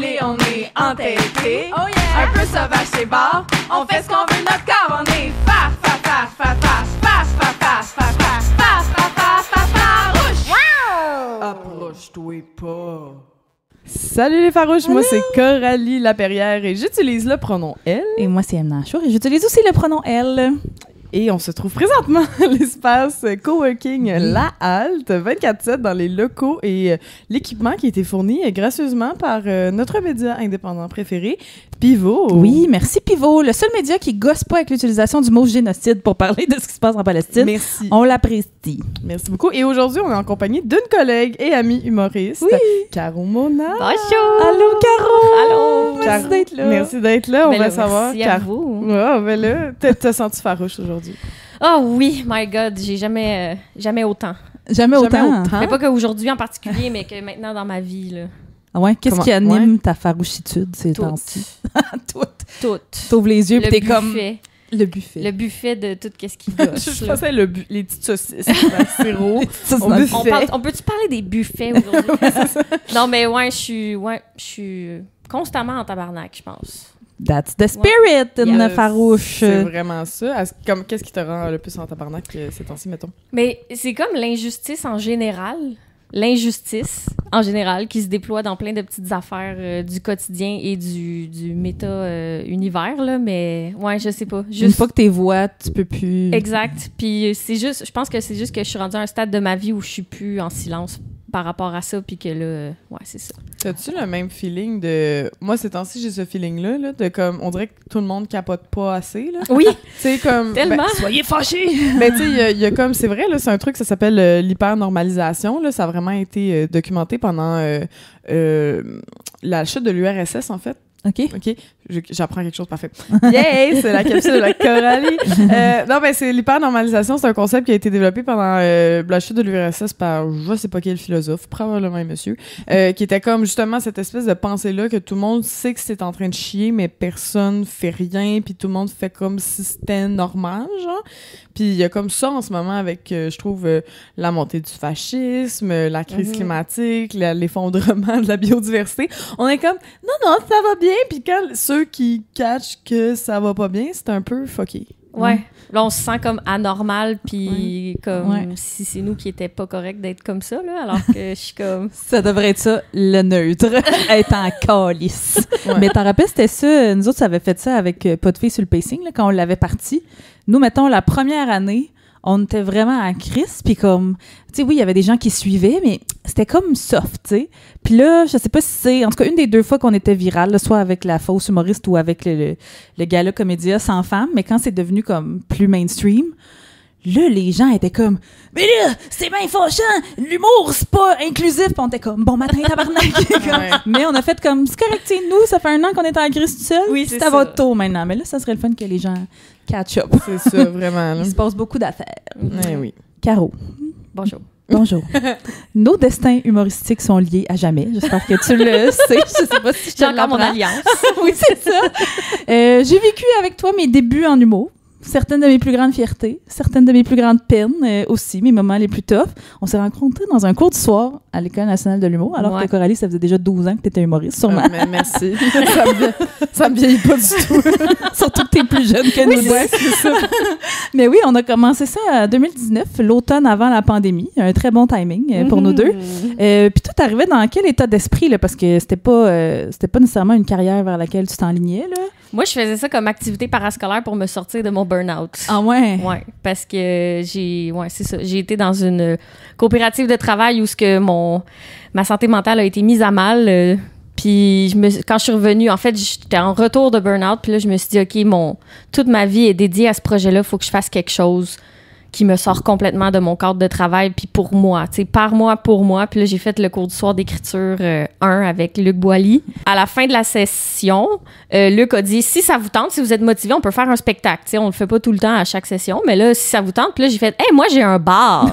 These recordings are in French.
gelé, on est entêté. Oh yeah. Un peu sauvage, c'est bon. On fait ce qu'on veut, notre corps, on est faf, faf, faf, faf, faf, faf, faf, faf, faf, faf, faf, faf, faf, farouche. Wow! Approche-toi pas. Salut les farouches, moi c'est Coralie Laperrière et j'utilise le pronom elle. Et moi c'est Emna Achour et j'utilise aussi le pronom elle. Et on se trouve présentement à l'espace coworking La Halte, 24/7 dans les locaux et l'équipement qui a été fourni gracieusement par notre média indépendant préféré, Pivot. Oui, merci Pivot, le seul média qui gosse pas avec l'utilisation du mot génocide pour parler de ce qui se passe en Palestine. Merci. On l'apprécie. Merci beaucoup. Et aujourd'hui, on est en compagnie d'une collègue et amie humoriste, Caro Mona. Bonjour! Allô Caro! Allô! Merci d'être là. Merci d'être là. On va savoir. Merci à vous. Oh, ben là, t'as senti farouche aujourd'hui? Oh oui, my God, j'ai jamais autant. Jamais autant. Mais pas qu'aujourd'hui en particulier, mais que maintenant dans ma vie, là. Ah ouais? Qu'est-ce Comment? qui anime ta farouchitude ces Tout. temps-ci? Tout. T'ouvres les yeux Le pis t'es buffet. comme... Le buffet. Le buffet de tout ce qui gosse. Je là. pensais les petites saucisses, le sirop. Ça, c'est Au dans le buffet. On peut-tu parler des buffets aujourd'hui? Non, mais ouais, je suis constamment en tabarnak, je pense. That's the spirit in Yes, farouche. C'est vraiment ça. Qu'est-ce qui te rend le plus en tabarnak ces temps-ci, mettons? Mais c'est comme l'injustice en général. L'injustice en général qui se déploie dans plein de petites affaires du quotidien et du méta-univers, là. Mais ouais, je sais pas. Une fois que t'es voix, tu peux plus... Exact. Puis c'est juste, je pense que c'est juste que je suis rendue à un stade de ma vie où je suis plus en silence par rapport à ça, puis que là, ouais, c'est ça. T'as-tu le même feeling de... Moi, ces temps-ci, j'ai ce feeling-là, là, de comme... On dirait que tout le monde capote pas assez, là. Oui, Tu sais, comme... tellement. Soyez fâchés! Ben, tu sais, il y a comme... C'est vrai, là, c'est un truc, ça s'appelle l'hyper-normalisation, là. Ça a vraiment été documenté pendant la chute de l'URSS, en fait. OK. OK, j'apprends quelque chose, parfait. Yay! C'est la capsule de la Coralie. Non, ben c'est l'hyper-normalisation, c'est un concept qui a été développé pendant la chute de l'URSS par je sais pas quel philosophe, probablement un monsieur, qui était comme justement cette espèce de pensée-là que tout le monde sait que c'est en train de chier, mais personne fait rien, puis tout le monde fait comme si c'était normal, genre. Puis il y a comme ça en ce moment avec, je trouve, la montée du fascisme, la crise climatique, l'effondrement de la biodiversité. On est comme, non, ça va bien. Puis quand ceux qui catchent que ça va pas bien, c'est un peu fucké. Ouais. Là, on se sent comme anormal, puis comme si c'est nous qui étaient pas corrects d'être comme ça, là, alors que je suis comme... Ça devrait être ça, le neutre, être en calice. Ouais. Mais t'en rappelles, c'était ça, nous autres, ça avait fait ça avec Pas de filles sur le pacing, là, quand on l'avait parti. Nous, mettons, la première année, on était vraiment à crise, puis comme, tu sais, oui, il y avait des gens qui suivaient, mais c'était comme soft, tu sais. Puis là, je sais pas si c'est, en tout cas, une des deux fois qu'on était viral, là, soit avec la fausse humoriste ou avec le gala comédia sans femme, mais quand c'est devenu comme plus mainstream, là, les gens étaient comme, mais là, c'est bien fâchant, l'humour, c'est pas inclusif. Puis on était comme, bon matin, tabarnak. Ouais. Mais on a fait comme, c'est correct, tu sais, nous, ça fait 1 an qu'on est en crise tout seul. Oui, c'est à ça. votre tour maintenant. Mais là, ça serait le fun que les gens catch up. C'est ça, vraiment. Là. Il se passe beaucoup d'affaires. Ouais, oui. Caro, Bonjour. bonjour. Nos destins humoristiques sont liés à jamais. J'espère que tu le sais. Je sais pas si je te J'ai encore mon l'apprends. alliance. Oui, c'est ça. J'ai vécu avec toi mes débuts en humour. Certaines de mes plus grandes fiertés, certaines de mes plus grandes peines aussi, mes moments les plus toughs. On s'est rencontrés dans un cours du soir à l'École nationale de l'humour, alors que Coralie, ça faisait déjà 12 ans que tu étais humoriste, sûrement. Mais merci. ça me vieillit pas du tout. Surtout que tu es plus jeune que nous. Ouais, c'est ça. Mais oui, on a commencé ça en 2019, l'automne avant la pandémie. Un très bon timing pour nous deux. Puis toi, t'arrivais dans quel état d'esprit, là? Parce que c'était pas nécessairement une carrière vers laquelle tu t'enlignais, là. Moi, je faisais ça comme activité parascolaire pour me sortir de mon burn-out. Ah ouais? Ouais, parce que c'est ça. J'ai été dans une coopérative de travail où ma santé mentale a été mise à mal. Puis quand je suis revenue, en fait, j'étais en retour de burn-out. Puis là, je me suis dit, OK, toute ma vie est dédiée à ce projet-là. Il faut que je fasse quelque chose qui me sort complètement de mon cadre de travail, puis pour moi, tu sais, par moi, pour moi. Puis là, j'ai fait le cours du soir d'écriture 1 avec Luc Boilly. À la fin de la session, Luc a dit, si ça vous tente, si vous êtes motivé, on peut faire un spectacle. Tu sais, on le fait pas tout le temps à chaque session, mais là, si ça vous tente, puis là, j'ai fait, hey, moi, j'ai un bar.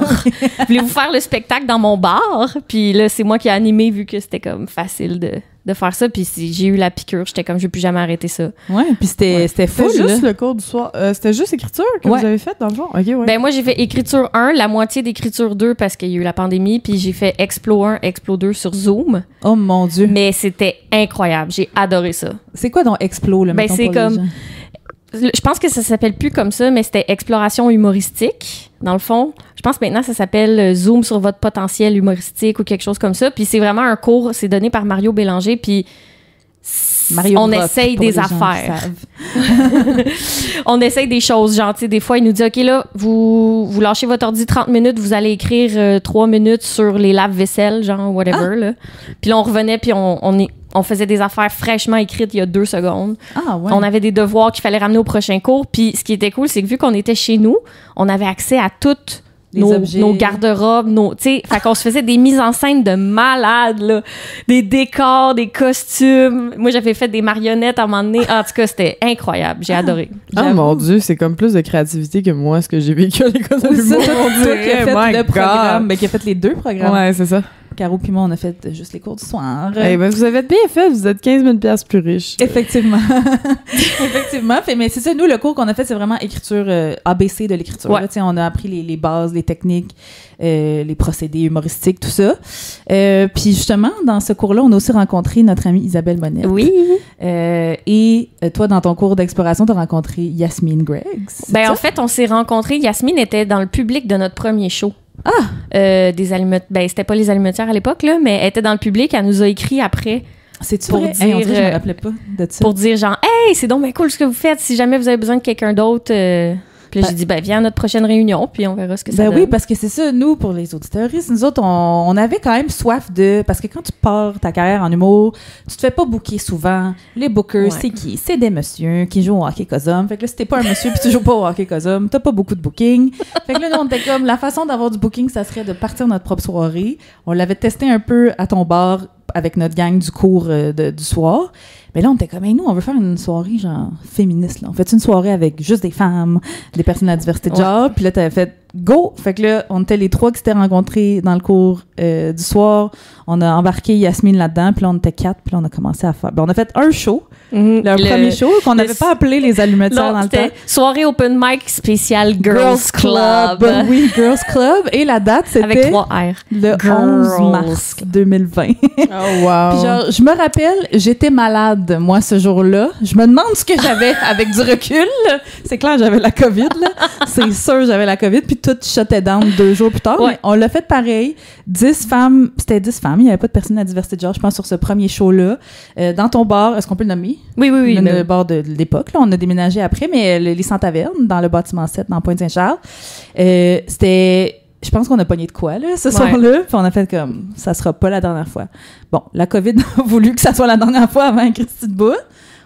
Voulez-vous faire le spectacle dans mon bar? Puis là, c'est moi qui ai animé, vu que c'était comme facile de de faire ça. Puis j'ai eu la piqûre. J'étais comme, je vais plus jamais arrêter ça. Ouais, puis c'était full, C'était juste là. le cours du soir. C'était juste écriture que Ouais. vous avez fait, dans le fond? OK, ouais. Ben moi, j'ai fait écriture 1, la moitié d'écriture 2 parce qu'il y a eu la pandémie. Puis j'ai fait Explo 1, Explo 2 sur Zoom. Oh mon Dieu. Mais c'était incroyable. J'ai adoré ça. C'est quoi donc Explo, là, Ben, mettons, c'est pour les comme- gens? Je pense que ça s'appelle plus comme ça, mais c'était exploration humoristique, dans le fond. Je pense que maintenant, ça s'appelle Zoom sur votre potentiel humoristique ou quelque chose comme ça. Puis c'est vraiment un cours, c'est donné par Mario Bélanger, puis Mario on Brock, essaye pour des les gens qui affaires. savent. On essaye des choses, genre, tu sais, des fois, il nous dit, OK, là, vous lâchez votre ordi 30 minutes, vous allez écrire 3 minutes sur les lave-vaisselle, genre, whatever, là. Puis là, on revenait, puis on faisait des affaires fraîchement écrites il y a 2 secondes. Ah, ouais. On avait des devoirs qu'il fallait ramener au prochain cours. Puis ce qui était cool, c'est que vu qu'on était chez nous, on avait accès à toutes Les objets. nos garde-robes, tu sais, fait qu'on se faisait des mises en scène de malades, là. Des décors, des costumes. Moi, j'avais fait des marionnettes à un moment donné. En tout cas, c'était incroyable. J'ai adoré. Ah mon Dieu, c'est comme plus de créativité que moi, ce que j'ai vécu à l'école de Oui, ça, l'humour, toi, on toi qui as dirait. fait My le God. programme, ben, qui a fait les 2 programmes. Ouais, c'est ça. Caro puis moi, on a fait juste les cours du soir. Eh ben, vous avez bien fait, vous êtes 15 000 $ plus riches. Effectivement. Effectivement. Mais c'est ça, nous, le cours qu'on a fait, c'est vraiment écriture ABC de l'écriture. Ouais. Là, tu sais, on a appris les bases, les techniques, les procédés humoristiques, tout ça. Puis justement, dans ce cours-là, on a aussi rencontré notre amie Isabelle Monette. Oui. Et toi, dans ton cours d'exploration, tu as rencontré Yasmine Greggs. c'est Ben, ça? en fait, on s'est rencontrés. Yasmine était dans le public de notre premier show. Des allumettes. Ben, c'était pas les allumetières à l'époque, là, mais elle était dans le public. Elle nous a écrit après C'est-tu pour vrai? dire, Hey, on dirait que je me rappelais pas de ça. pour dire genre, hey, c'est donc bien cool ce que vous faites. Si jamais vous avez besoin de quelqu'un d'autre. Puis là, j'ai dit, ben, viens à notre prochaine réunion, puis on verra ce que ça Ben donne. oui, parce que c'est ça, nous, pour les auditeuristes, nous autres, on avait quand même soif de... Parce que quand tu pars ta carrière en humour, tu te fais pas booker souvent. Les bookers, Ouais. c'est qui? C'est des messieurs qui jouent au hockey cosum. Fait que là, si t'es pas un monsieur puis tu joues pas au hockey cosum, t'as pas beaucoup de booking. Fait que là, nous, on était comme, la façon d'avoir du booking, ça serait de partir notre propre soirée. On l'avait testé un peu à ton bar avec notre gang du cours du soir. Mais là, on était comme, hey, nous, on veut faire une soirée, genre, féministe, là. On fait une soirée avec juste des femmes, des personnes de la diversité de genre. Puis là, t'avais fait go! Fait que là, on était les 3 qui s'étaient rencontrés dans le cours du soir. On a embarqué Yasmine là-dedans. Puis là, on était 4. Puis là, on a commencé à faire... Ben, on a fait un show. Mhm. Le premier show qu'on n'avait pas appelé les allumetières Non, dans le c'était temps. soirée open mic spéciale Girls Club. Oui, Girls Club. Et la date, c'était Avec 3 R. le Girls. 11 mars 2020. Oh, wow. Puis genre, je me rappelle, j'étais malade, moi, ce jour-là. Je me demande ce que j'avais avec du recul. C'est clair, j'avais la COVID, là. C'est sûr, j'avais la COVID. Puis tout shuttait down 2 jours plus tard. Ouais. Mais on l'a fait pareil. 10 femmes, c'était 10 femmes. Il n'y avait pas de personne à la diversité de genre, je pense, sur ce premier show-là. Dans ton bar, est-ce qu'on peut le nommer? Oui, oui, oui. Le bar de l'époque, là. On a déménagé après, mais les 100 tavernes, dans le bâtiment 7, dans Pointe-Saint-Charles. C'était... Je pense qu'on a pogné de quoi, là, ce soir-là. Puis on a fait comme, ça sera pas la dernière fois. Bon, la COVID a voulu que ça soit la dernière fois avant Christy de bout.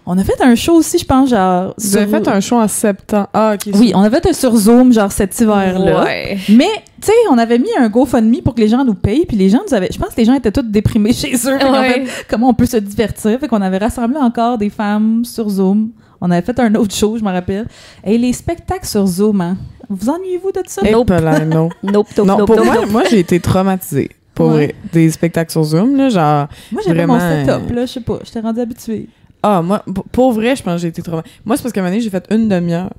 On a fait un show aussi, je pense, genre... Vous avez fait un show en septembre. Ah, OK. Oui, on a fait un sur Zoom, genre cet hiver-là. Ouais. Mais, tu sais, on avait mis un GoFundMe pour que les gens nous payent, puis les gens nous avaient... Je pense que les gens étaient tous déprimés chez eux. Fait qu'en Ouais. fait, comment on peut se divertir? Fait qu'on avait rassemblé encore des femmes sur Zoom. On avait fait un autre show, je me rappelle. Et les spectacles sur Zoom, hein? Vous ennuyez-vous de ça? Nope. Non, Nope, nope, non nope, pour nope, moi, nope. moi j'ai été traumatisée. Pour Ouais. vrai. Des spectacles sur Zoom, là, genre... Moi, j'avais mon Vraiment, setup, là, je sais pas. J'étais rendue habituée. Ah, moi, pour vrai, je pense que j'ai été traumatisée. Moi, c'est parce qu'à un moment donné, j'ai fait une demi-heure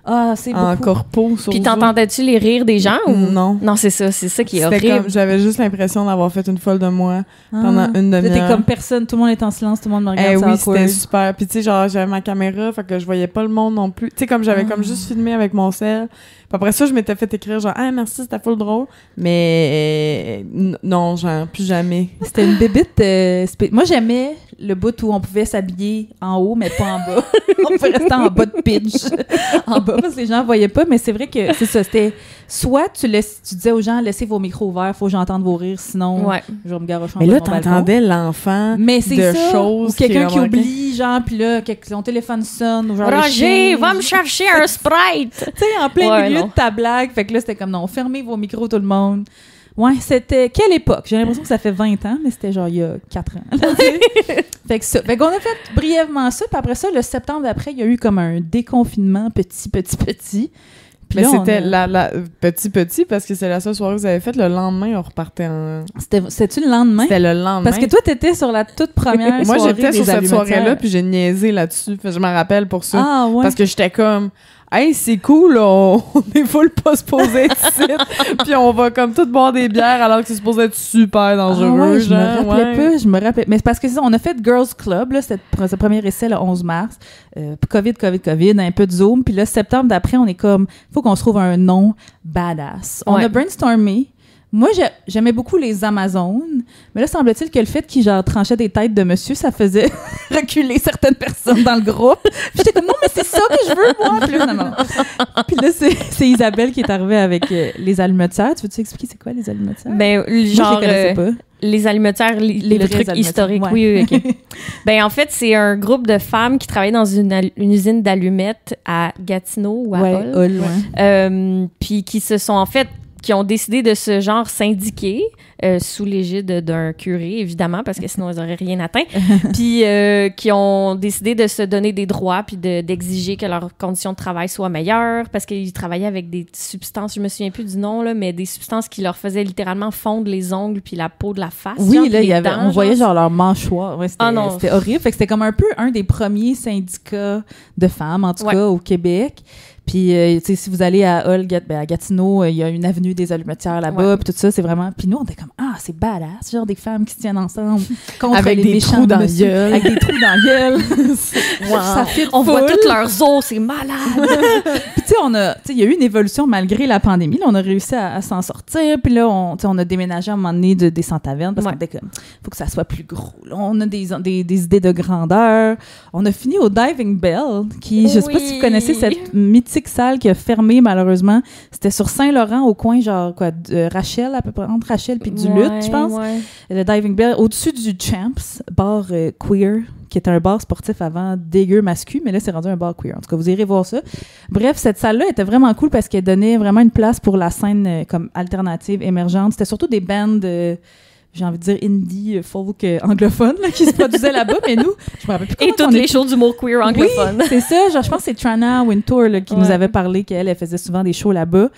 Ah, c'est en beaucoup. corpo sur Puis Zoom. t'entendais-tu les rires des gens ou... Non. Non, c'est ça qui est C'était horrible. comme, j'avais juste l'impression d'avoir fait une folle de moi pendant une Là, demi-heure. t'es comme personne, tout le monde est en silence, tout le monde me regarde, Eh c'est oui, awkward. c'était super. Puis tu sais, genre, j'avais ma caméra, fait que je voyais pas le monde non plus. Tu sais, comme j'avais comme juste filmé avec mon sel. Puis après ça, je m'étais fait écrire genre, ah merci, c'était full drôle. Mais non, genre, plus jamais. C'était une bébite. Moi, j'aimais le bout où on pouvait s'habiller en haut, mais pas en bas. On pouvait rester en bas de pitch. En bas, parce que les gens voyaient pas. Mais c'est vrai que c'est ça. C'était soit tu disais aux gens, laissez vos micros ouverts, faut que j'entende vos rires, sinon Ouais. je vais me garocher en Mais bas là, de mon balcon. t'entendais l'enfant Mais c'est de ça, choses ou quelqu'un qui remarquait. oublie, genre, puis là, son téléphone sonne, ou genre le Roger, chien, va me chercher un Sprite! tu sais, en plein Ouais, milieu non. de ta blague. Fait que là, c'était comme, non, fermez vos micros, tout le monde. Ouais, c'était... Quelle époque? J'ai l'impression que ça fait 20 ans, mais c'était genre il y a 4 ans. là, tu sais. Fait que ça. Fait qu'on a fait brièvement ça, puis après ça, le septembre d'après, il y a eu comme un déconfinement petit. Puis Mais là, c'était la petit, parce que c'est la seule soirée que vous avez faite. Le lendemain, on repartait en... C'était-tu le lendemain? C'était le lendemain. Parce que toi, t'étais sur la toute première Moi, soirée j'étais sur des cette allumetières. soirée-là, puis j'ai niaisé là-dessus. Fait que je m'en rappelle pour ça. Ah, ouais. Parce que j'étais comme... Hey, c'est cool, on est full pas supposé être ici. Puis on va comme tout boire des bières alors que c'est supposé être super dangereux. Ah ouais, je me genre, rappelais ouais. pas, je me rappelais. Mais c'est parce que c'est ça, on a fait Girls Club, là, ce premier essai le 11 mars. COVID, un peu de Zoom. Puis là, septembre d'après, on est comme, faut qu'on se trouve un nom badass. On Ouais. a brainstormé. Moi, j'aimais beaucoup les Amazones, mais là, semble-t-il que le fait qu'ils genre tranchaient des têtes de monsieur, ça faisait reculer certaines personnes dans le groupe. Puis j'étais comme, non, mais c'est ça que je veux, moi! Puis là, non. Puis là, c'est Isabelle qui est arrivée avec les allumetières. Tu veux-tu expliquer c'est quoi, les allumetières? Ben, Moi, je genre, les connaissais pas. les allumetières, Les le vrais truc allumetières, historique. ouais. Oui, OK. Ben, en fait, c'est un groupe de femmes qui travaillent dans une usine d'allumettes à Gatineau ou à Ouais, Hull. Hull, ouais. Puis qui se sont, en fait, qui ont décidé de se genre syndiquer sous l'égide d'un curé, évidemment, parce que sinon, ils n'auraient rien atteint. Puis qui ont décidé de se donner des droits puis d'exiger que leurs conditions de travail soient meilleures parce qu'ils travaillaient avec des substances, je me souviens plus du nom, là, mais des substances qui leur faisaient littéralement fondre les ongles puis la peau de la face. Oui, genre, là, puis il y les avait, dents, on voyait genre leur mâchoire. Ouais, c'était, Ah non. c'était horrible. Fait que c'était comme un peu un des premiers syndicats de femmes, en tout Ouais. cas, au Québec. Puis, tu sais, si vous allez à Hull, à Gatineau, il y a une avenue des allumetières là-bas, Ouais. puis tout ça, c'est vraiment... Puis nous, on était comme, ah, c'est badass, genre des femmes qui se tiennent ensemble contre Avec les des méchants trous dans la monsieur. gueule. Avec des trous dans la gueule. Wow. Ça fit On voit full. toutes leurs os, c'est malade. Puis, tu sais, il y a eu une évolution malgré la pandémie. Là, on a réussi à s'en sortir. Puis là, on a déménagé à un moment donné des Sans-Tavernes parce Ouais. qu'on était comme, faut que ça soit plus gros. Là, on a des idées de grandeur. On a fini au Diving Bell, qui, je sais pas si vous connaissez cette mythique salle qui a fermé, malheureusement. C'était sur Saint-Laurent, au coin, genre, quoi, de Rachel, à peu près, entre Rachel puis du Lutte, je pense. Ouais. Le Diving Bell, au-dessus du Champs, bar queer, qui était un bar sportif avant dégueu mascu, mais là, c'est rendu un bar queer. En tout cas, vous irez voir ça. Bref, cette salle-là était vraiment cool parce qu'elle donnait vraiment une place pour la scène comme alternative, émergente. C'était surtout des bands, j'ai envie de dire indie, folk, anglophones, là, qui se produisaient là-bas, mais nous, je me rappelle plus Et comment toutes on les shows d'humour queer anglophones. Oui, c'est ça. Genre, je pense que c'est Trana Wintour là, qui nous avait parlé qu'elle elle faisait souvent des shows là-bas.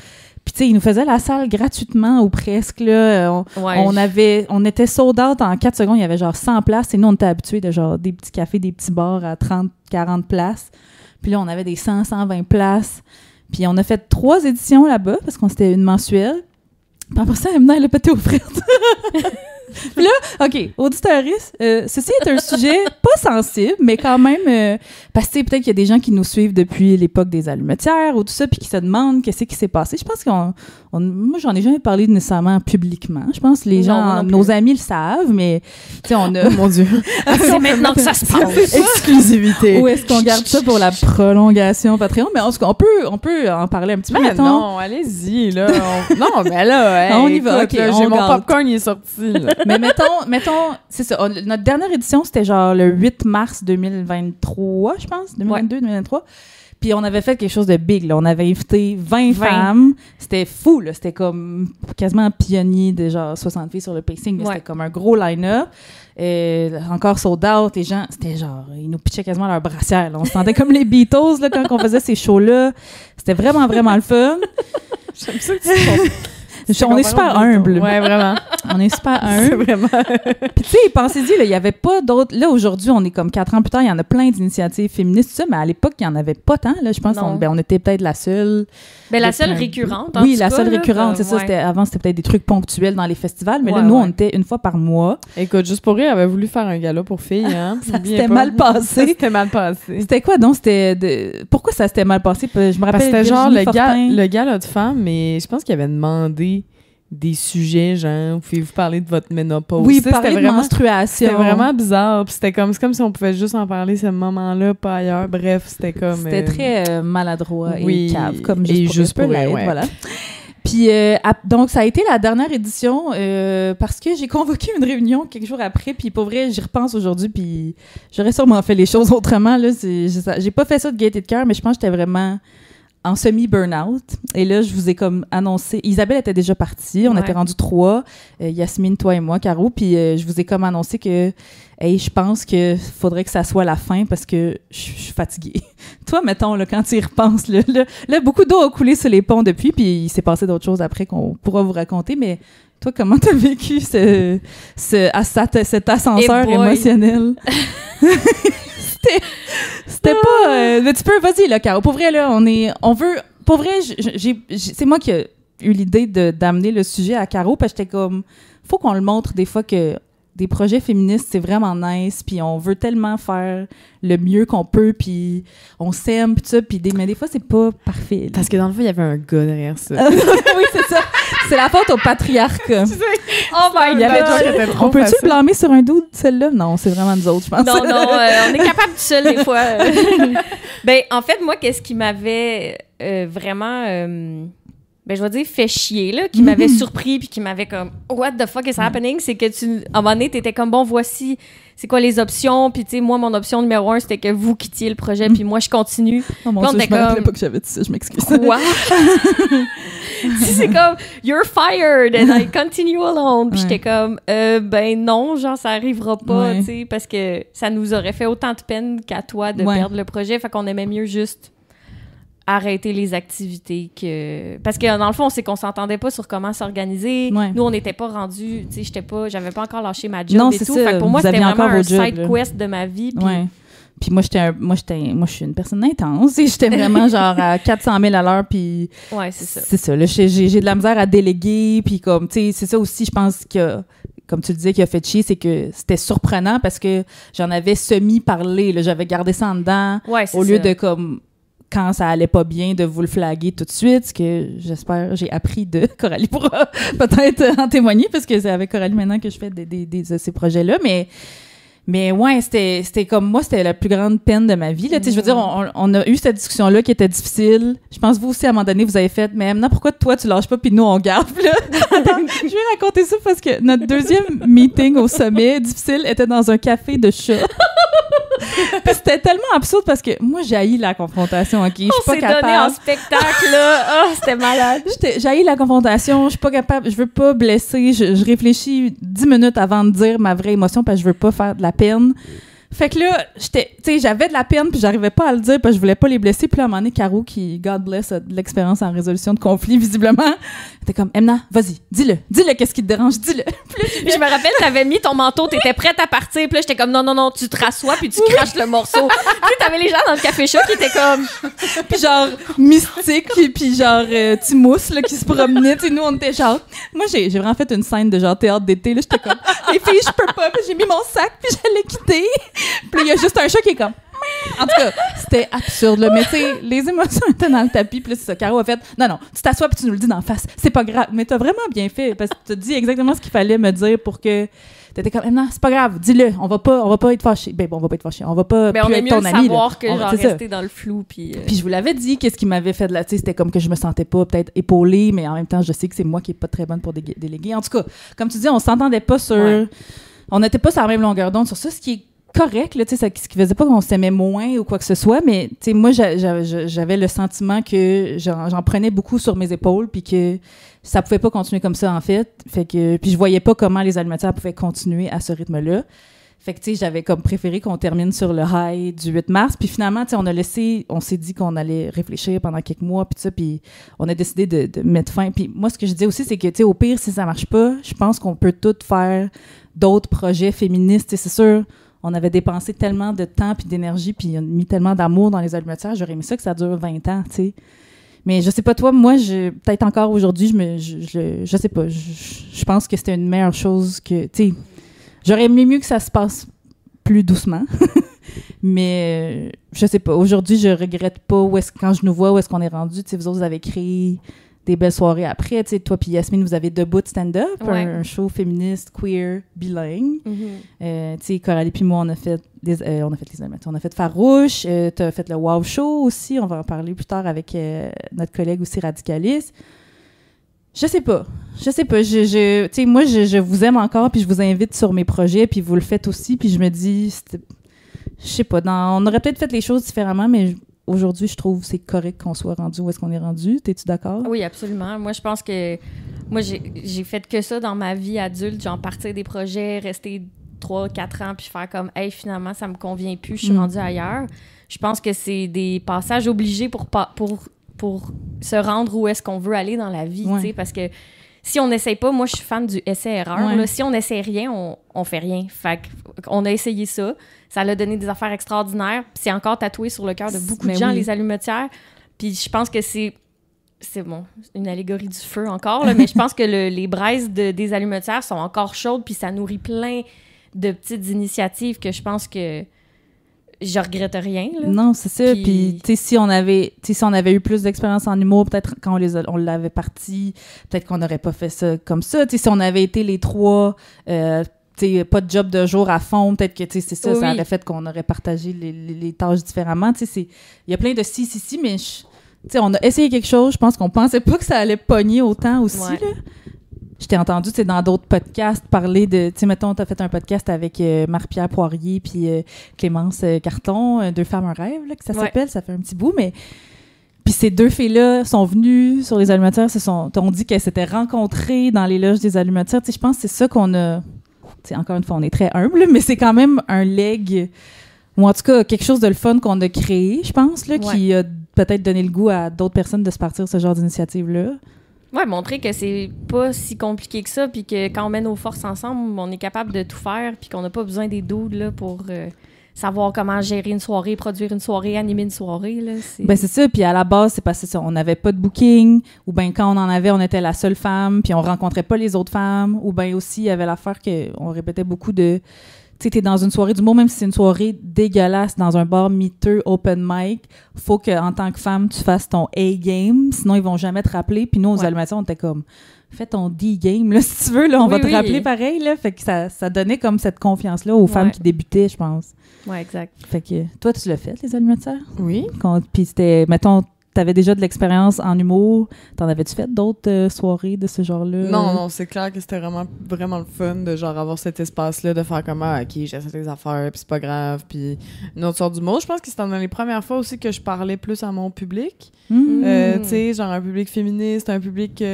Puis, tu sais, ils nous faisaient la salle gratuitement ou presque. Là. On était sold out en 4 secondes. Il y avait genre 100 places. Et nous, on était habitués de genre des petits cafés, des petits bars à 30, 40 places. Puis là, on avait des 100, 120 places. Puis on a fait 3 éditions là-bas parce qu'on c'était une mensuelle. Puis après ça, maintenant, elle a pété aux frites. Puis là, OK, auditeuriste, ceci est un sujet pas sensible, mais quand même, parce que peut-être qu'il y a des gens qui nous suivent depuis l'époque des allumetières ou tout ça, puis qui se demandent qu'est-ce qui s'est passé. Je pense moi, j'en ai jamais parlé nécessairement publiquement. Je pense que les gens, nos amis le savent, mais tu sais, on a... Oh mon Dieu. C'est maintenant que ça se passe. Exclusivité. Où est-ce qu'on garde ça pour la prolongation Patreon? Mais en tout cas, on peut en parler un petit peu, Mais mettons. non, allez-y, là. Non, mais là, hey, On y va, écoute, OK, là, on j'ai mon garde. popcorn, il est sorti, là. Mais mettons, c'est ça. Notre dernière édition, c'était genre le 8 mars 2023, je pense. 2022, 2023. Puis on avait fait quelque chose de big, là. On avait invité 20 femmes. C'était fou, là. C'était comme quasiment pionnier de genre 60 filles sur le pacing. C'était comme un gros line-up. Encore sold out. Les gens, c'était genre, ils nous pitchaient quasiment leur brassière, là. On se sentait comme les Beatles, là, quand on faisait ces shows-là. C'était vraiment, vraiment le fun. J'aime ça que tu On est super humble. Ouais, vraiment. On est super C'est humble. vraiment... Puis tu sais, pensez-y, là, il n'y avait pas d'autres... Là, aujourd'hui, on est comme 4 ans plus tard, il y en a plein d'initiatives féministes, tout ça, mais à l'époque, il n'y en avait pas tant. Là, je pense qu'on était peut-être la seule... Ben, la seule récurrente, en Oui, tout la cas, seule là, récurrente, c'est ça. ouais. Avant, c'était peut-être des trucs ponctuels dans les festivals, mais là, Ouais, nous, ouais. on était une fois par mois. Écoute, juste pour rire, elle avait voulu faire un gala pour filles, hein. Ça Oubliez s'était pas. mal passé. Ça s'était mal passé. C'était quoi, donc? Pourquoi ça s'était mal passé? Je me rappelle, Parce que c'était genre Virginie Fortin. le gala de femmes, mais je pense qu'il avait demandé des sujets, genre, pouvez-vous parler de votre ménopause? Oui, Tu sais, parler de menstruation. C'était vraiment bizarre. Puis c'était comme, c'est comme si on pouvait juste en parler ce moment-là, pas ailleurs. Bref, c'était comme... C'était très maladroit oui, et cave, comme et juste pour rien, l'être, ouais. voilà. Puis, donc, ça a été la dernière édition parce que j'ai convoqué une réunion quelques jours après. Puis, pour vrai, j'y repense aujourd'hui. Puis, j'aurais sûrement fait les choses autrement. Là, j'ai pas fait ça de gaieté de cœur, mais je pense que j'étais vraiment en semi-burnout. Et là, je vous ai comme annoncé... Isabelle était déjà partie. On était rendus 3. Yasmine, toi et moi, Caro. Puis je vous ai comme annoncé que hey, je pense qu'il faudrait que ça soit la fin parce que je suis fatiguée. Toi, mettons, là, quand tu y repenses, là, beaucoup d'eau a coulé sur les ponts depuis, puis il s'est passé d'autres choses après qu'on pourra vous raconter, mais toi, comment t'as vécu cet ascenseur émotionnel? C'était pas... mais tu peux, vas-y, là, Caro. Pour vrai, là, on veut... Pour vrai, c'est moi qui ai eu l'idée d'amener le sujet à Caro, parce que j'étais comme... Faut qu'on le montre des fois que des projets féministes, c'est vraiment nice, puis on veut tellement faire le mieux qu'on peut, puis on s'aime, puis tout ça, mais des fois, c'est pas parfait. Parce que dans le fond, il y avait un gars derrière ça. Oui, c'est ça. C'est la faute au patriarcat. Oh my God! On peut-tu le blâmer sur un dude, celle-là? Non, c'est vraiment nous autres, je pense. Non, on est capable tout seul, des fois. Ben, en fait, moi, qu'est-ce qui m'avait vraiment... je vais dire fait chier, là, qui m'avait surpris puis qui m'avait comme what the fuck is happening, c'est que à un moment donné t'étais comme bon, voici c'est quoi les options, puis tu sais, moi mon option numéro 1 c'était que vous quittiez le projet puis moi je continue. Oh mon Dieu, je me rappelais pas que j'avais dit ça, je m'excuse. Quoi? C'est comme you're fired and I continue alone, puis j'étais comme ben non, genre ça arrivera pas, tu sais, parce que ça nous aurait fait autant de peine qu'à toi de perdre le projet, fait qu'on aimait mieux juste arrêter les activités parce que dans le fond c'est qu'on s'entendait pas sur comment s'organiser. Nous on n'était pas rendus, tu sais, j'avais pas encore lâché ma job et tout. Fait que pour moi c'était vraiment un side quest de ma vie. Puis moi je suis une personne intense et j'étais vraiment genre à 400 000 à l'heure, puis c'est ça. C'est ça là, j'ai de la misère à déléguer, puis comme tu sais c'est ça aussi, je pense que comme tu le disais, qui a fait chier, c'est que c'était surprenant parce que j'en avais semi-parlé, là, j'avais gardé ça en dedans au lieu de comme quand ça allait pas bien, de vous le flaguer tout de suite, ce que j'espère j'ai appris de Coralie pourra peut-être en témoigner, parce que c'est avec Coralie maintenant que je fais ces projets-là, mais ouais, c'était comme moi, c'était la plus grande peine de ma vie, là. Tu sais, je veux dire, on a eu cette discussion-là qui était difficile. Je pense vous aussi, à un moment donné, vous avez fait, mais maintenant, pourquoi toi, tu lâches pas, puis nous, on garde? Puis là, attends, je vais raconter ça parce que notre deuxième meeting au sommet difficile était dans un café de chat. Puis c'était tellement absurde parce que moi, j'haïs la confrontation, OK? Je suis pas capable. Donné en spectacle, là. Oh, c'était malade. J'haïs la confrontation. Je suis pas capable. Je veux pas blesser. Je réfléchis 10 minutes avant de dire ma vraie émotion parce que je veux pas faire de la peine. Fait que là, tu sais, j'avais de la peine puis j'arrivais pas à le dire parce que je voulais pas les blesser. Puis là, à un moment donné, Caro, qui, God bless, a de l'expérience en résolution de conflits, visiblement, était comme, Emna, vas-y, dis-le, qu'est-ce qui te dérange, dis-le. Puis je me rappelle, t'avais mis ton manteau, t'étais prête à partir, puis là, j'étais comme, non, tu te rassois puis tu craches le morceau. Puis t'avais les gens dans le café chaud qui étaient comme... Puis genre, mystique, puis genre, tu mousses, là, qui se promenait, tu sais, nous, on était genre... Moi, j'ai vraiment fait une scène de genre théâtre d'été, là, j'étais comme, les filles, je peux pas, puis j'ai mis mon sac, puis j'allais quitter. Puis il y a juste un chat qui est comme... En tout cas, c'était absurde, là. Mais tu sais, les émotions étaient dans le tapis. Puis là, c'est ça. Caro a fait, non, tu t'assois puis tu nous le dis d'en face. C'est pas grave. Mais t'as vraiment bien fait parce que t'as dit exactement ce qu'il fallait me dire pour que t'étais comme, non, c'est pas grave, dis-le. On va pas être fâchés. Ben bon, on va pas être fâchés. On va pas plus être ton ami. Mais on est mieux savoir là. que genre rester dans le flou. Puis je vous l'avais dit, qu'est-ce qui m'avait fait de la... Tu sais, c'était comme que je me sentais pas peut-être épaulée, mais en même temps, je sais que c'est moi qui est pas très bonne pour déléguer. En tout cas, comme tu dis, on s'entendait pas sur... Ouais. On n'était pas sur la même longueur d'onde sur ça, ce qui est correct, là, tu sais, ce qui faisait pas qu'on s'aimait moins ou quoi que ce soit, mais tu sais, moi, j'avais le sentiment que j'en prenais beaucoup sur mes épaules, puis que ça pouvait pas continuer comme ça, en fait. Fait que, puis je voyais pas comment les alimentaires pouvaient continuer à ce rythme-là. Fait que, tu sais, j'avais comme préféré qu'on termine sur le high du 8 mars, puis finalement, tu sais, on s'est dit qu'on allait réfléchir pendant quelques mois, puis ça, puis on a décidé de mettre fin. Puis moi, ce que je disais aussi, c'est que, tu sais, au pire, si ça marche pas, je pense qu'on peut toutes faire d'autres projets féministes, tu sais, c'est sûr. On avait dépensé tellement de temps puis d'énergie puis mis tellement d'amour dans les alimentaires. J'aurais aimé ça que ça dure 20 ans, tu sais. Mais je sais pas, toi, moi, peut-être encore aujourd'hui, je sais pas. Je pense que c'était une meilleure chose que, tu sais, j'aurais aimé mieux que ça se passe plus doucement. Mais je sais pas. Aujourd'hui, je regrette pas quand je nous vois où est-ce qu'on est rendu. Tu sais, vous autres, vous avez créé des belles soirées après, tu sais, toi puis Yasmine, vous avez Debout Stand-Up, un show féministe, queer, bilingue. Tu sais, Coralie puis moi, on a fait les animateurs. On a fait Farouche, t'as fait le Wow Show aussi, on va en parler plus tard avec notre collègue aussi radicaliste. Je sais pas, tu sais, moi, je vous aime encore, puis je vous invite sur mes projets, puis vous le faites aussi, puis je me dis, je sais pas, on aurait peut-être fait les choses différemment, mais aujourd'hui, je trouve c'est correct qu'on soit rendu où est-ce qu'on est rendu. T'es-tu d'accord? Oui, absolument. Moi, je pense que j'ai fait que ça dans ma vie adulte, genre partir des projets, rester 3-4 ans, puis faire comme, hey, finalement, ça me convient plus, je suis rendue ailleurs. Je pense que c'est des passages obligés pour se rendre où est-ce qu'on veut aller dans la vie, tu sais, parce que si on n'essaye pas, moi, je suis fan du essai-erreur. Ouais. Là, si on n'essaie rien, on fait rien. Fait qu'on a essayé ça. Ça a donné des affaires extraordinaires. Puis c'est encore tatoué sur le cœur de beaucoup de gens, les allumetières. Puis je pense que c'est bon, une allégorie du feu encore, là, mais je pense que les braises des allumetières sont encore chaudes, puis ça nourrit plein de petites initiatives que je pense que je regrette rien. Là. Non, c'est ça. Puis, tu sais, si on avait eu plus d'expérience en humour, peut-être quand on l'avait parti, peut-être qu'on n'aurait pas fait ça comme ça. Tu sais, si on avait été les trois, tu sais, pas de job de jour à fond, peut-être que, tu sais, c'est ça, ça aurait fait qu'on aurait partagé les tâches différemment. Tu sais, il y a plein de si, mais, tu sais, on a essayé quelque chose. Je pense qu'on pensait pas que ça allait pogner autant aussi, là. Je t'ai entendu, tu sais, dans d'autres podcasts parler de, tu sais, mettons, t'as fait un podcast avec Marie-Pierre Poirier puis Clémence Carton, Deux femmes un rêve, là, que ça s'appelle, ça fait un petit bout, mais puis ces deux filles-là sont venues sur les allumetières, t'ont dit qu'elles s'étaient rencontrées dans les loges des allumetières, tu sais, je pense que c'est ça qu'on a, tu sais, encore une fois, on est très humble, mais c'est quand même un leg, ou en tout cas, quelque chose de le fun qu'on a créé, je pense, là, qui a peut-être donné le goût à d'autres personnes de se partir ce genre d'initiative-là. Ouais, montrer que c'est pas si compliqué que ça, puis que quand on met nos forces ensemble, on est capable de tout faire, puis qu'on n'a pas besoin des dudes là, pour savoir comment gérer une soirée, produire une soirée, animer une soirée. Là, Ben c'est ça, puis à la base, c'est parce que ça, on n'avait pas de booking, ou bien quand on en avait, on était la seule femme, puis on rencontrait pas les autres femmes, ou bien aussi, il y avait l'affaire qu'on répétait beaucoup de... Tu sais, t'es dans une soirée d'humour, même si c'est une soirée dégueulasse dans un bar miteux, open mic, faut qu'en tant que femme, tu fasses ton A-game, sinon ils vont jamais te rappeler. Puis nous, aux allumetières, on était comme, fais ton D-game, là, si tu veux, là, on va te rappeler pareil, là. Fait que ça donnait comme cette confiance-là aux femmes qui débutaient, je pense. Ouais, exact. Fait que toi, tu l'as fait, les allumetières? Oui. Puis c'était, mettons, t'avais déjà de l'expérience en humour. T'en avais-tu fait d'autres soirées de ce genre-là? Non, c'est clair que c'était vraiment, vraiment le fun de genre avoir cet espace-là, de faire comme OK, j'essaie des affaires, puis c'est pas grave, puis une autre sorte d'humour. Je pense que c'était dans les premières fois aussi que je parlais plus à mon public. Tu sais, genre un public féministe, un public... tu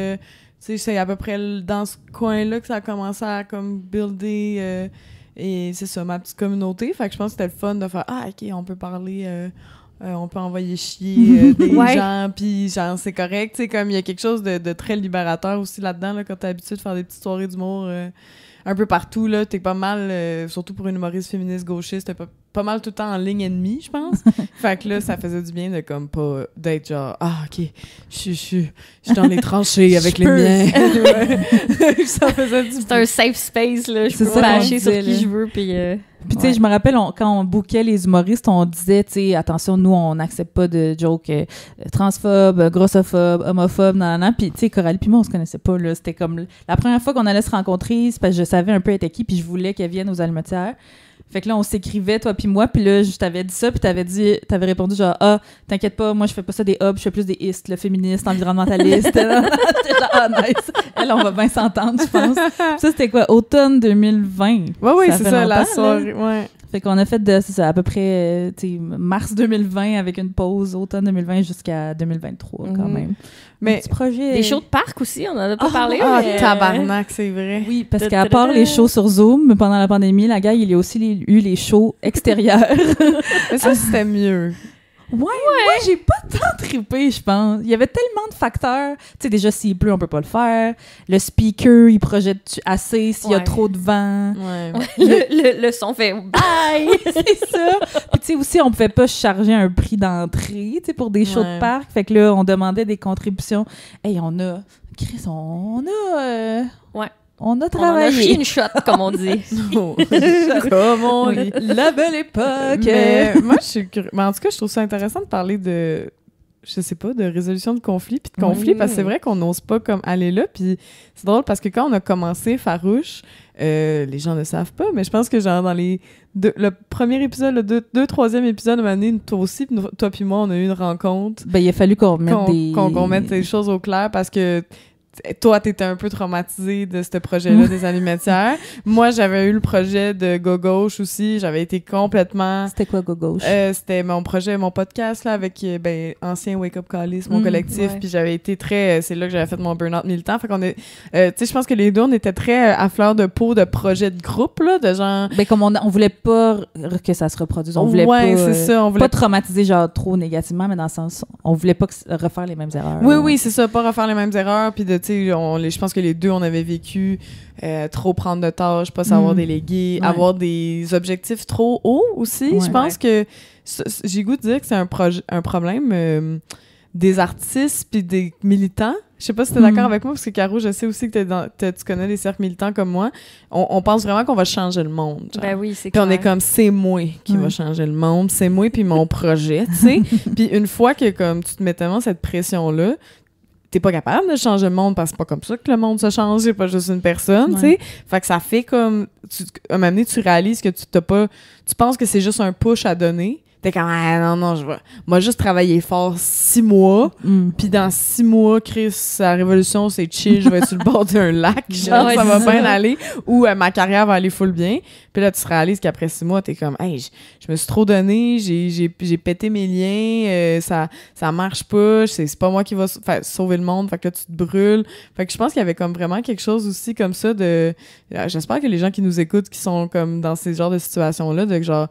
sais, c'est à peu près dans ce coin-là que ça a commencé à comme builder... et c'est ça, ma petite communauté. Fait que je pense que c'était le fun de faire OK, on peut parler... on peut envoyer chier des gens, puis genre, c'est correct. Tu sais, comme il y a quelque chose de très libérateur aussi là-dedans, là, quand t'es habitué de faire des petites soirées d'humour un peu partout, là. T'es pas mal, surtout pour une humoriste féministe gauchiste, t'es pas mal tout le temps en ligne ennemie, je pense. Fait que là, ça faisait du bien de comme pas d'être genre OK, je suis dans les tranchées avec les miens. Ça faisait du bien. C'est un safe space, là. Je peux ça, bâcher sur qui je veux, puis... Puis tu sais, je me rappelle, quand on bookait les humoristes, on disait, tu sais, attention, nous, on n'accepte pas de jokes transphobes, grossophobes, homophobes, nan. Puis tu sais, Coralie puis moi, on se connaissait pas, là. C'était comme la première fois qu'on allait se rencontrer, c'est parce que je savais un peu être qui, puis je voulais qu'elle vienne aux allumetières. Fait que là, on s'écrivait, toi puis moi, puis là, je t'avais dit ça, puis t'avais répondu genre, t'inquiète pas, moi, je fais pas ça des hubs, je fais plus des istes, le féministe, environnementaliste. J'étais genre, nice. Elle, on va bien s'entendre, je pense. Ça, c'était quoi, automne 2020? Oui, c'est ça, la soirée, ouais. Fait qu'on a fait c'est ça, à peu près, mars 2020 avec une pause, automne 2020 jusqu'à 2023, quand même. Mais petit projet... Des shows de parc aussi, on en a pas parlé. Mais... tabarnak, c'est vrai. Oui, parce qu'à part les shows sur Zoom, pendant la pandémie, la gars, il y a aussi eu les shows extérieurs. Mais ça, c'était mieux. Ouais, moi, j'ai pas tant trippé, je pense. Il y avait tellement de facteurs. Tu sais, déjà, s'il pleut, on peut pas le faire. Le speaker, il projette assez s'il y a trop de vent. Ouais. Le son fait « bye ». C'est ça. Puis tu sais, aussi, on pouvait pas charger un prix d'entrée, tu sais, pour des shows de parc. Fait que là, on demandait des contributions. Hey, Chris, on a travaillé. On a chié une shot, comme on dit. Comme on dit. La belle époque. Mais moi, je suis mais en tout cas, je trouve ça intéressant de parler de, je sais pas, de résolution de conflits puis de conflits, parce que c'est vrai qu'on n'ose pas comme aller là. Puis c'est drôle parce que quand on a commencé Farouche, les gens ne savent pas, mais je pense que genre dans le premier épisode, le troisième épisode de l'année, toi aussi, toi puis moi, on a eu une rencontre. Ben, il a fallu qu'on mette qu'on mette les choses au clair parce que toi, t'étais un peu traumatisée de ce projet-là des alimentaires. Moi, j'avais eu le projet de Go Gauche aussi. J'avais été complètement... C'était quoi, Go Gauche? C'était mon projet, mon podcast, là, avec ancien Wake Up Callis, mon collectif. Ouais. Puis j'avais été très... c'est là que j'avais fait mon burn-out militant. Fait qu'on est... tu sais, je pense que les deux, on était très à fleur de peau de projet de groupe, là, de genre... Ben, comme on voulait pas que ça se reproduise. On voulait ouais, pas... c'est ça. On voulait pas traumatiser, genre, trop négativement, mais dans le sens... On voulait pas refaire les mêmes erreurs. Oui, c'est ça, pas refaire les mêmes erreurs, puis de, tu sais, je pense que les deux, on avait vécu trop prendre de tâches, pas savoir déléguer, Ouais. avoir des objectifs trop hauts aussi. Ouais. Je pense que j'ai goût de dire que c'est un problème des artistes puis des militants. Je sais pas si t'es d'accord avec moi, parce que Caro, je sais aussi que tu connais des cercles militants comme moi. On pense vraiment qu'on va changer le monde. Genre. Ben oui, c'est Puis clair. on est comme, c'est moi qui va changer le monde, c'est moi puis mon projet, tu sais. Puis une fois que comme tu te mets tellement cette pression-là, t'es pas capable de changer le monde parce que c'est pas comme ça que le monde se change, c'est pas juste une personne, tu sais. Fait que ça fait comme... à un moment donné, tu réalises que tu penses que c'est juste un push à donner. T'es comme, ah non, moi juste travailler fort 6 mois, puis dans 6 mois, Chris, la révolution, c'est chill, je vais être sur le bord d'un lac, genre, Ouais, ça va c'est bien ça. aller, ou ma carrière va aller full bien. Puis là, tu réalises qu'après 6 mois, t'es comme, hey, je me suis trop donné, j'ai pété mes liens, ça marche pas, c'est pas moi qui va sauver le monde, fait que là, tu te brûles. Fait que je pense qu'il y avait comme vraiment quelque chose aussi comme ça de... J'espère que les gens qui nous écoutent, qui sont comme dans ces genres de situations-là, de genre,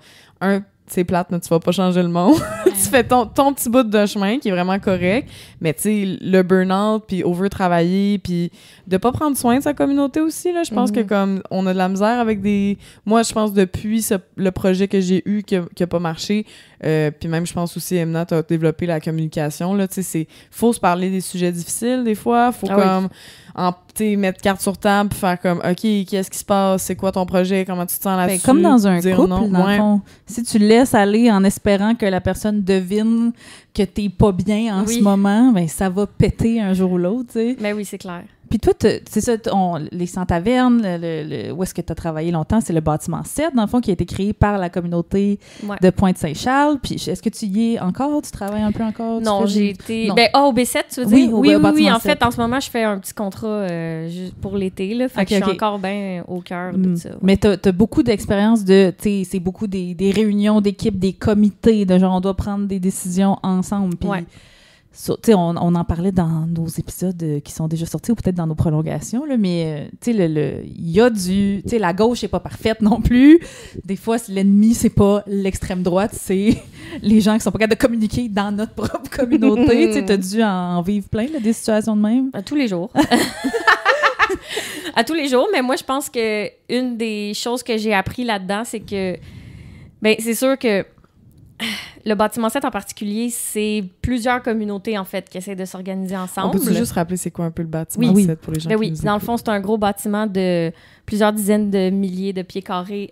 c'est plate, mais tu vas pas changer le monde. Tu fais ton petit bout de chemin qui est vraiment correct, mais tu sais, le burn-out, puis over-travailler, puis de pas prendre soin de sa communauté aussi, là. Je pense que comme on a de la misère avec des... Moi, je pense depuis le projet que j'ai eu qui a pas marché, puis même, je pense aussi, Emna, t'as développé la communication, là. Tu sais, faut se parler des sujets difficiles, des fois. Faut mettre carte sur table, puis faire comme, OK, qu'est-ce qui se passe? C'est quoi ton projet? Comment tu te sens là-dessus? Comme dans un Dire couple, non. dans le fond. Si tu laisses aller en espérant que la personne devine que t'es pas bien en ce moment, ben ça va péter un jour ou l'autre, tu sais. Ben oui, c'est clair. Puis toi, c'est ça, les Sans-Tavernes, où est-ce que tu as travaillé longtemps, c'est le bâtiment 7, dans le fond, qui a été créé par la communauté de Pointe-Saint-Charles. Puis est-ce que tu y es encore? Tu travailles un peu encore? Non, j'ai été... Non. Ben, au B7, tu veux Oui, dire? au Oui. bâtiment En 7. fait, en ce moment, je fais un petit contrat juste pour l'été, là. Fait que je suis encore bien au cœur de ça. Ouais. Mais t'as beaucoup d'expérience de... Tu sais, c'est beaucoup des réunions d'équipe, des comités, de genre, on doit prendre des décisions ensemble. Puis... on en parlait dans nos épisodes qui sont déjà sortis ou peut-être dans nos prolongations, là, mais il y a du... La gauche n'est pas parfaite non plus. Des fois, l'ennemi, c'est pas l'extrême droite, c'est les gens qui sont pas capables de communiquer dans notre propre communauté. Tu as dû en vivre plein, là, des situations de même. À tous les jours. À tous les jours, mais moi, je pense que une des choses que j'ai appris là-dedans, c'est que... Ben, c'est sûr que le bâtiment 7 en particulier, c'est plusieurs communautés, en fait, qui essaient de s'organiser ensemble. On peut juste rappeler c'est quoi un peu le bâtiment 7 pour les gens ben qui oui, nous dans le écoutent? fond, c'est un gros bâtiment de plusieurs dizaines de milliers de pieds carrés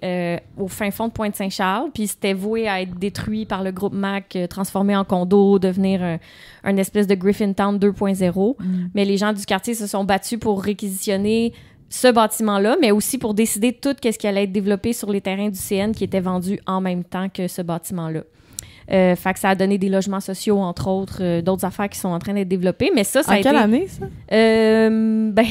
au fin fond de Pointe-Saint-Charles, puis c'était voué à être détruit par le groupe MAC, transformé en condo, devenir un espèce de Griffintown 2.0. Mais les gens du quartier se sont battus pour réquisitionner ce bâtiment-là, mais aussi pour décider tout ce qui allait être développé sur les terrains du CN qui étaient vendus en même temps que ce bâtiment-là. Fait que ça a donné des logements sociaux, entre autres, d'autres affaires qui sont en train d'être développées. Mais ça a été... En quelle année, ça? Ben,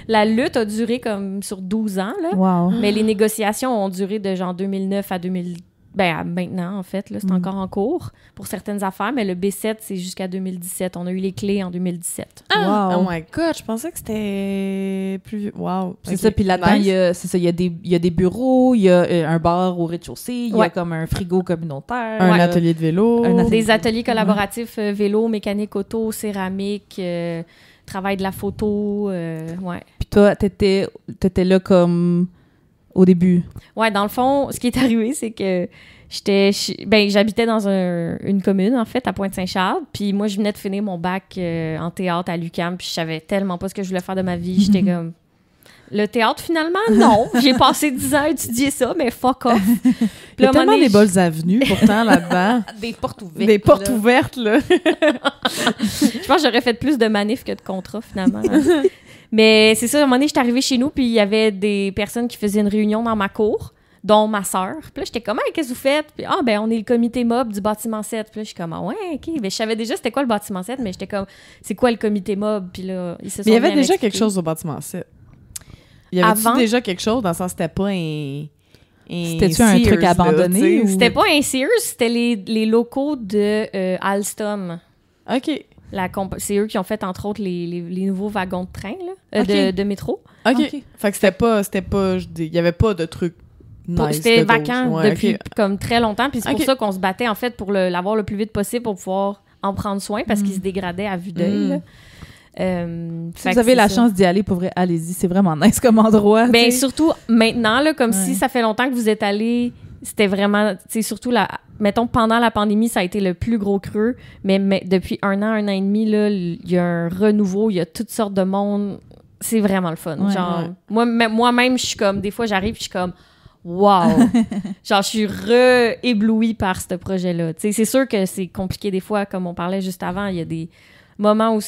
la lutte a duré comme sur 12 ans, là. Wow. Mais les négociations ont duré de genre 2009 à 2000... Ben, à maintenant, en fait, là, c'est encore en cours pour certaines affaires, mais le B7, c'est jusqu'à 2017. On a eu les clés en 2017. Wow. Oh my God, je pensais que c'était plus vieux. Wow. C'est Ok. ça, puis là-dedans, Nice. il y a des bureaux, il y a un bar au rez-de-chaussée, il y a Ouais. comme un frigo communautaire. Un atelier de vélo. Un atelier. Des ateliers collaboratifs, vélo, mécanique auto, céramique, travail de la photo, ouais. Puis toi, t'étais là comme au début. Ouais, dans le fond, ce qui est arrivé, c'est que j'habitais dans une commune, en fait, à Pointe-Saint-Charles. Puis moi, je venais de finir mon bac en théâtre à l'UQAM. Puis je savais tellement pas ce que je voulais faire de ma vie. J'étais comme... Le théâtre, finalement, non. J'ai passé 10 ans à étudier ça, mais fuck off. Il y a tellement des bonnes avenues, pourtant, là-dedans. Des portes ouvertes. Des portes ouvertes, là. Je pense que j'aurais fait plus de manifs que de contrats, finalement. Mais c'est ça, à un moment donné, j'étais arrivée chez nous, puis il y avait des personnes qui faisaient une réunion dans ma cour dont ma sœur. Puis là, j'étais comme, hey, qu'est-ce que vous faites? Puis, ben, on est le comité mob du bâtiment 7. Puis là, je suis comme, ah ouais, OK. Mais je savais déjà c'était quoi le bâtiment 7, mais j'étais comme, c'est quoi le comité mob? Puis là, ils se sont Mais il y avait mis à déjà m'expliquer. quelque chose au bâtiment 7. Il y avait Avant? déjà quelque chose, dans le sens c'était pas un C'était-tu un truc Sears, abandonné, là, tu sais, ou- C'était pas un Sears, c'était les locaux de Alstom. OK. C'est eux qui ont fait, entre autres, les nouveaux wagons de train, là, Ok. de métro. OK. OK. Fait que c'était pas il y avait pas de truc nice. C'était de gauche. vacant Ouais, depuis ok. comme très longtemps. Puis c'est pour Ok. ça qu'on se battait, en fait, pour l'avoir le plus vite possible pour pouvoir en prendre soin parce qu'il se dégradait à vue d'œil. là. Si Fait vous que avez c'est la ça. chance d'y aller, pour vrai, allez-y. C'est vraiment nice comme endroit. Ben, tu sais. surtout maintenant, là, comme Ouais. si ça fait longtemps que vous êtes allés, c'était vraiment, tu sais, surtout, mettons, pendant la pandémie, ça a été le plus gros creux, mais depuis un an et demi, là, il y a un renouveau, il y a toutes sortes de monde. C'est vraiment le fun. Ouais, Genre, ouais. moi-même, je suis comme, des fois, j'arrive, puis je suis comme, wow! Genre, je suis éblouie par ce projet-là. Tu sais, c'est sûr que c'est compliqué des fois, comme on parlait juste avant, il y a des moments où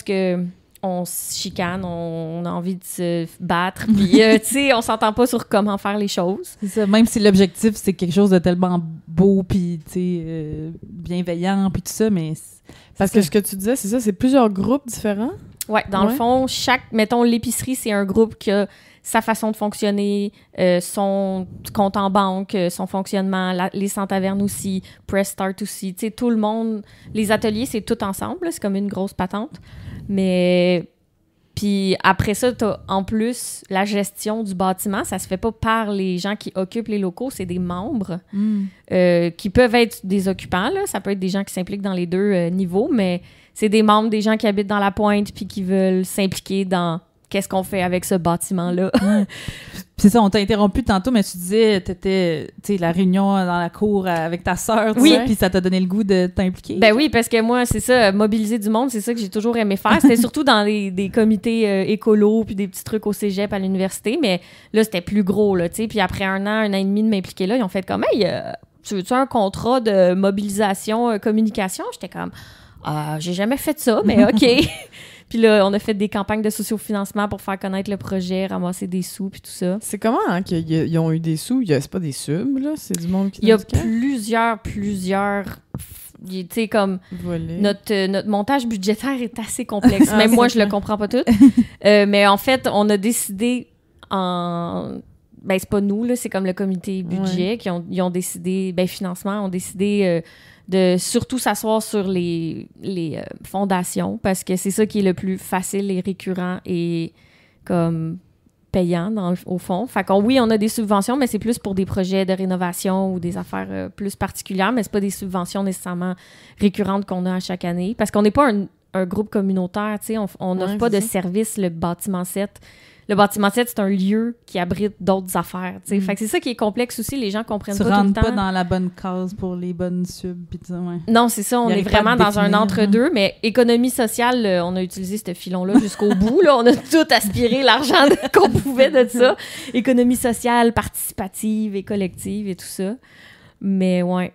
on se chicane, on a envie de se battre, puis tu sais, on s'entend pas sur comment faire les choses. C'est ça, même si l'objectif, c'est quelque chose de tellement beau, puis, tu sais, bienveillant, puis tout ça, mais... Parce que ce que tu disais, c'est ça, c'est plusieurs groupes différents. Ouais, dans le Ouais. fond, mettons, l'épicerie, c'est un groupe qui a sa façon de fonctionner, son compte en banque, son fonctionnement, les sans-tavernes aussi, Press Start aussi, tu sais, tout le monde, les ateliers, c'est tout ensemble, là, c'est comme une grosse patente, mais... Puis après ça, t'as en plus la gestion du bâtiment. Ça se fait pas par les gens qui occupent les locaux, c'est des membres qui peuvent être des occupants. Là. Ça peut être des gens qui s'impliquent dans les deux niveaux, mais c'est des membres, des gens qui habitent dans la pointe puis qui veulent s'impliquer dans qu'est-ce qu'on fait avec ce bâtiment-là. C'est ça, on t'a interrompu tantôt, mais tu disais, t'étais, tu sais, la réunion dans la cour avec ta sœur, Oui. puis ça t'a donné le goût de t'impliquer. Ben oui, parce que moi, c'est ça, mobiliser du monde, c'est ça que j'ai toujours aimé faire. C'était surtout dans des comités écolos puis des petits trucs au cégep à l'université, mais là, c'était plus gros, là, tu sais. Puis après un an et demi de m'impliquer là, ils ont fait comme, hey, tu veux-tu un contrat de mobilisation, communication? J'étais comme, j'ai jamais fait ça, mais OK. Puis là, on a fait des campagnes de sociofinancement pour faire connaître le projet, ramasser des sous puis tout ça. C'est comment hein, qu'ils ont eu des sous? C'est pas des subs, là? C'est du monde qui Il y a donne du cash? plusieurs... Tu sais, comme... Volés. Notre montage budgétaire est assez complexe. Ah, Même moi, c'est je le ça. comprends pas tout. Mais en fait, on a décidé Ben, c'est pas nous, là, c'est comme le comité budget ils ont décidé... Ben, financement, ont décidé de surtout s'asseoir sur les fondations parce que c'est ça qui est le plus facile et récurrent et comme payant au fond. Fait qu'on, oui, on a des subventions, mais c'est plus pour des projets de rénovation ou des affaires plus particulières, mais c'est pas des subventions nécessairement récurrentes qu'on a à chaque année. Parce qu'on n'est pas un groupe communautaire, tu sais, on n'offre pas de service, le bâtiment 7. Le bâtiment 7, c'est un lieu qui abrite d'autres affaires, tu sais. Fait que c'est ça qui est complexe aussi, les gens comprennent Tu pas tout le rentres temps. pas dans la bonne case pour les bonnes subs, pis tout ça, ouais. Non, c'est ça, on Il est arrive pas à vraiment dans un définir, entre-deux, mais économie sociale, on a utilisé ce filon-là jusqu'au bout. Là, on a tout aspiré l'argent qu'on pouvait de ça. Économie sociale, participative et collective et tout ça. Mais ouais.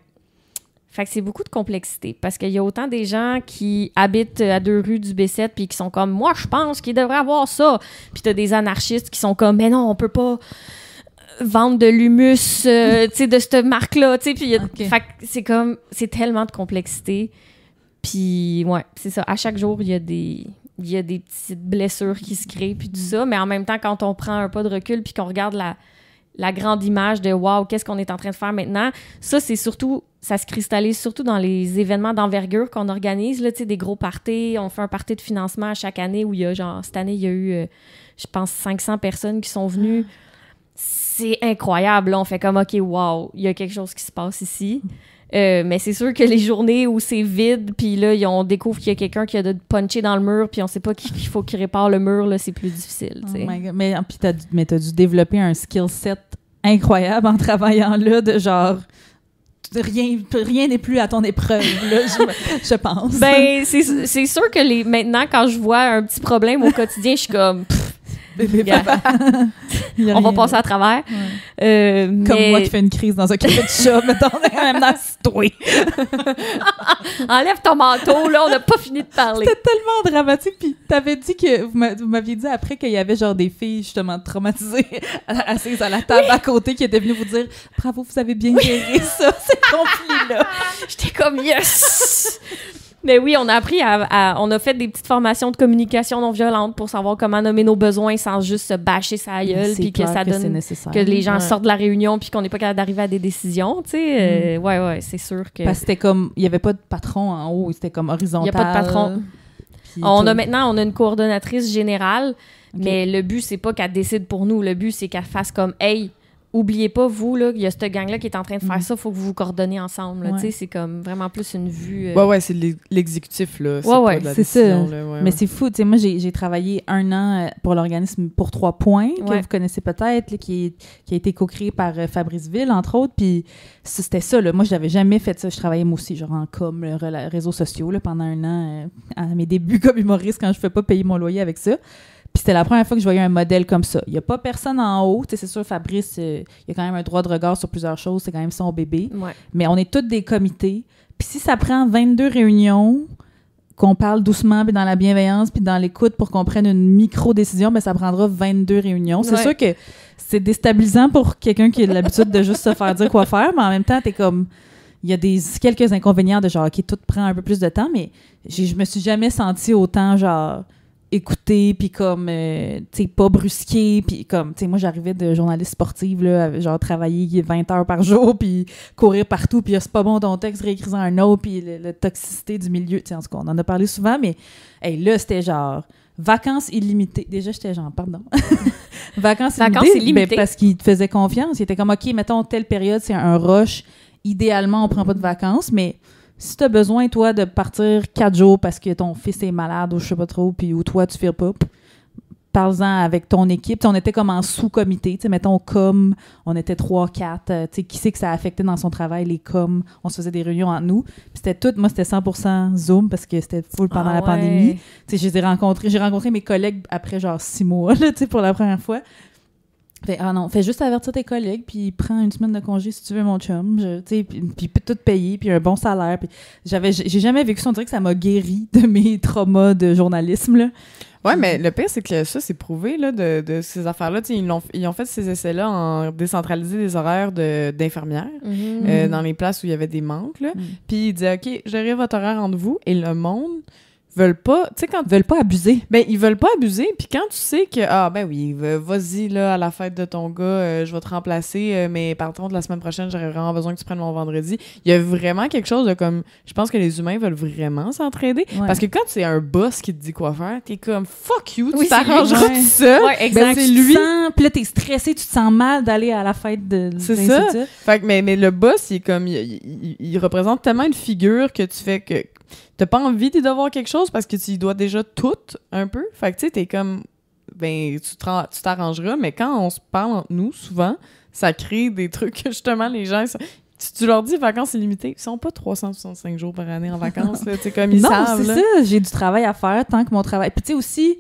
Fait que c'est beaucoup de complexité parce qu'il y a autant des gens qui habitent à 2 rues du B7 puis qui sont comme « Moi, je pense qu'il devrait avoir ça. » Puis t'as des anarchistes qui sont comme « Mais non, on peut pas vendre de l'humus tu sais, de cette marque-là. » Tu sais, puis fait que c'est tellement de complexité. Puis ouais, c'est ça. À chaque jour, il y a des petites blessures qui se créent puis tout ça. Mais en même temps, quand on prend un pas de recul puis qu'on regarde la grande image de « Wow, qu'est-ce qu'on est en train de faire maintenant? » Ça, c'est surtout... Ça se cristallise surtout dans les événements d'envergure qu'on organise, là, tu sais, des gros parties. On fait un party de financement à chaque année où il y a, genre, cette année, il y a eu, je pense, 500 personnes qui sont venues. C'est incroyable, là. On fait comme, OK, wow, il y a quelque chose qui se passe ici. Mais c'est sûr que les journées où c'est vide, puis là, on découvre qu'il y a quelqu'un qui a de puncher dans le mur, puis on sait pas qu'il faut qu'il répare le mur, là, c'est plus difficile, tu sais. Oh my God. Mais t'as dû développer un skill set incroyable en travaillant là, de genre... Rien n'est plus à ton épreuve, là, je pense. Ben, c'est sûr que maintenant, quand je vois un petit problème au quotidien, je suis comme... Bébé Yeah. papa. Il y a On va rien, passer là. à travers. Comme Mais moi qui fais une crise dans un café de shop, mettons, en même temps, c'est toi. enlève ton manteau, là, on n'a pas fini de parler. C'était tellement dramatique. Puis t'avais dit que vous m'aviez dit après qu'il y avait genre des filles justement traumatisées assises à la table à côté qui étaient venues vous dire bravo, vous avez bien géré ça, ces conflits-là. J'étais comme yes! Mais oui, on a appris on a fait des petites formations de communication non violente pour savoir comment nommer nos besoins sans juste se bâcher sa gueule, puis que ça c'est donne nécessaire. que les gens Ouais. sortent de la réunion puis qu'on n'est pas capable d'arriver à des décisions, tu sais. Ouais, c'est sûr que Parce que c'était comme il y avait pas de patron en haut, c'était comme horizontal. Il y a pas de patron. Puis on a tout. maintenant une coordonnatrice générale, Ok. mais le but c'est pas qu'elle décide pour nous, le but c'est qu'elle fasse comme hey, oubliez pas, vous, là, il y a cette gang-là qui est en train de faire ça, faut que vous vous coordonnez ensemble. là. Ouais. Tu sais, c'est comme vraiment plus une vue. Ouais, c'est l'exécutif, là. C'est Ouais, pas de la c'est ça. décision, là. Ouais, Mais c'est fou, tu sais, moi j'ai travaillé 1 an pour l'organisme Pour 3 points, que Ouais. vous connaissez peut-être, là, qui a été co-créé par Fabrice Ville, entre autres, puis c'était ça, là. Moi je n'avais jamais fait ça, je travaillais moi aussi, genre en com, réseaux sociaux, là, pendant 1 an, à mes débuts comme humoriste, quand je ne fais pas payer mon loyer avec ça. Puis c'était la première fois que je voyais un modèle comme ça. Il n'y a pas personne en haut, tu sais, c'est sûr, Fabrice, il a quand même un droit de regard sur plusieurs choses, c'est quand même son bébé. Ouais. Mais on est tous des comités. Puis si ça prend 22 réunions, qu'on parle doucement, puis dans la bienveillance, puis dans l'écoute pour qu'on prenne une micro-décision, ben ça prendra 22 réunions. C'est Ouais. sûr que c'est déstabilisant pour quelqu'un qui a l'habitude de juste se faire dire quoi faire, mais en même temps, t'es comme... Il y a quelques inconvénients de genre, OK, tout prend un peu plus de temps, mais je me suis jamais sentie autant, genre... écouter, puis comme, tu sais, pas brusquer, puis comme, tu sais, moi, j'arrivais de journaliste sportive, là, genre, travailler 20 heures par jour, puis courir partout, puis c'est pas bon ton texte, réécris-en un autre, puis la toxicité du milieu, tu sais, en tout cas, on en a parlé souvent, mais, hey, là, c'était genre, vacances illimitées. Déjà, j'étais genre, pardon. Vacances illimitées. Ben, parce qu'il te faisait confiance. Il était comme, OK, mettons, telle période, c'est un rush. Idéalement, on prend pas de vacances, mais si tu as besoin, toi, de partir 4 jours parce que ton fils est malade ou je sais pas trop, puis ou toi, tu fais pas, parle-en avec ton équipe. T'sais, on était comme en sous-comité. Mettons, com, on était 3-4. Qui c'est que ça affectait dans son travail, les com. On se faisait des réunions entre nous. Puis c'était tout, moi, c'était 100% Zoom parce que c'était full pendant la pandémie. T'sais, j'ai rencontré mes collègues après genre 6 mois là, pour la première fois. Fais juste avertir tes collègues, puis prends 1 semaine de congé si tu veux, mon chum. Puis tout payer, puis un bon salaire. Puis j'ai jamais vécu ça. On dirait que ça m'a guéri de mes traumas de journalisme, là. Ouais, mais le pire, c'est que ça, c'est prouvé, là, de ces affaires-là. Ils ont fait ces essais-là en décentralisé des horaires d'infirmières dans les places où il y avait des manques, là. Puis ils disaient, OK, gérez votre horaire entre vous, et le monde veulent pas, tu sais, quand... Ils veulent pas abuser. Ben, ils veulent pas abuser, puis quand tu sais que, ben oui, vas-y, là, à la fête de ton gars, je vais te remplacer, mais par contre, la semaine prochaine, j'aurais vraiment besoin que tu prennes mon vendredi. Il y a vraiment quelque chose de comme, je pense que les humains veulent vraiment s'entraider, parce que quand c'est un boss qui te dit quoi faire, t'es comme, fuck you, tu t'arrangeras tout seul. Ouais, exact. Ben, c'est lui. Puis là, t'es stressé, tu te sens mal d'aller à la fête de... C'est ça. Fait que, mais le boss, il est comme, il représente tellement une figure que tu fais que t'as pas envie d'y devoir quelque chose parce que tu y dois déjà tout un peu. Fait que tu sais, t'es comme, ben, tu t'arrangeras, mais quand on se parle entre nous, souvent, ça crée des trucs que justement les gens, tu leur dis vacances illimitées, ils sont pas 365 jours par année en vacances, là, tu sais, comme ils savent. Non, c'est ça, j'ai du travail à faire tant que mon travail... Puis tu sais aussi...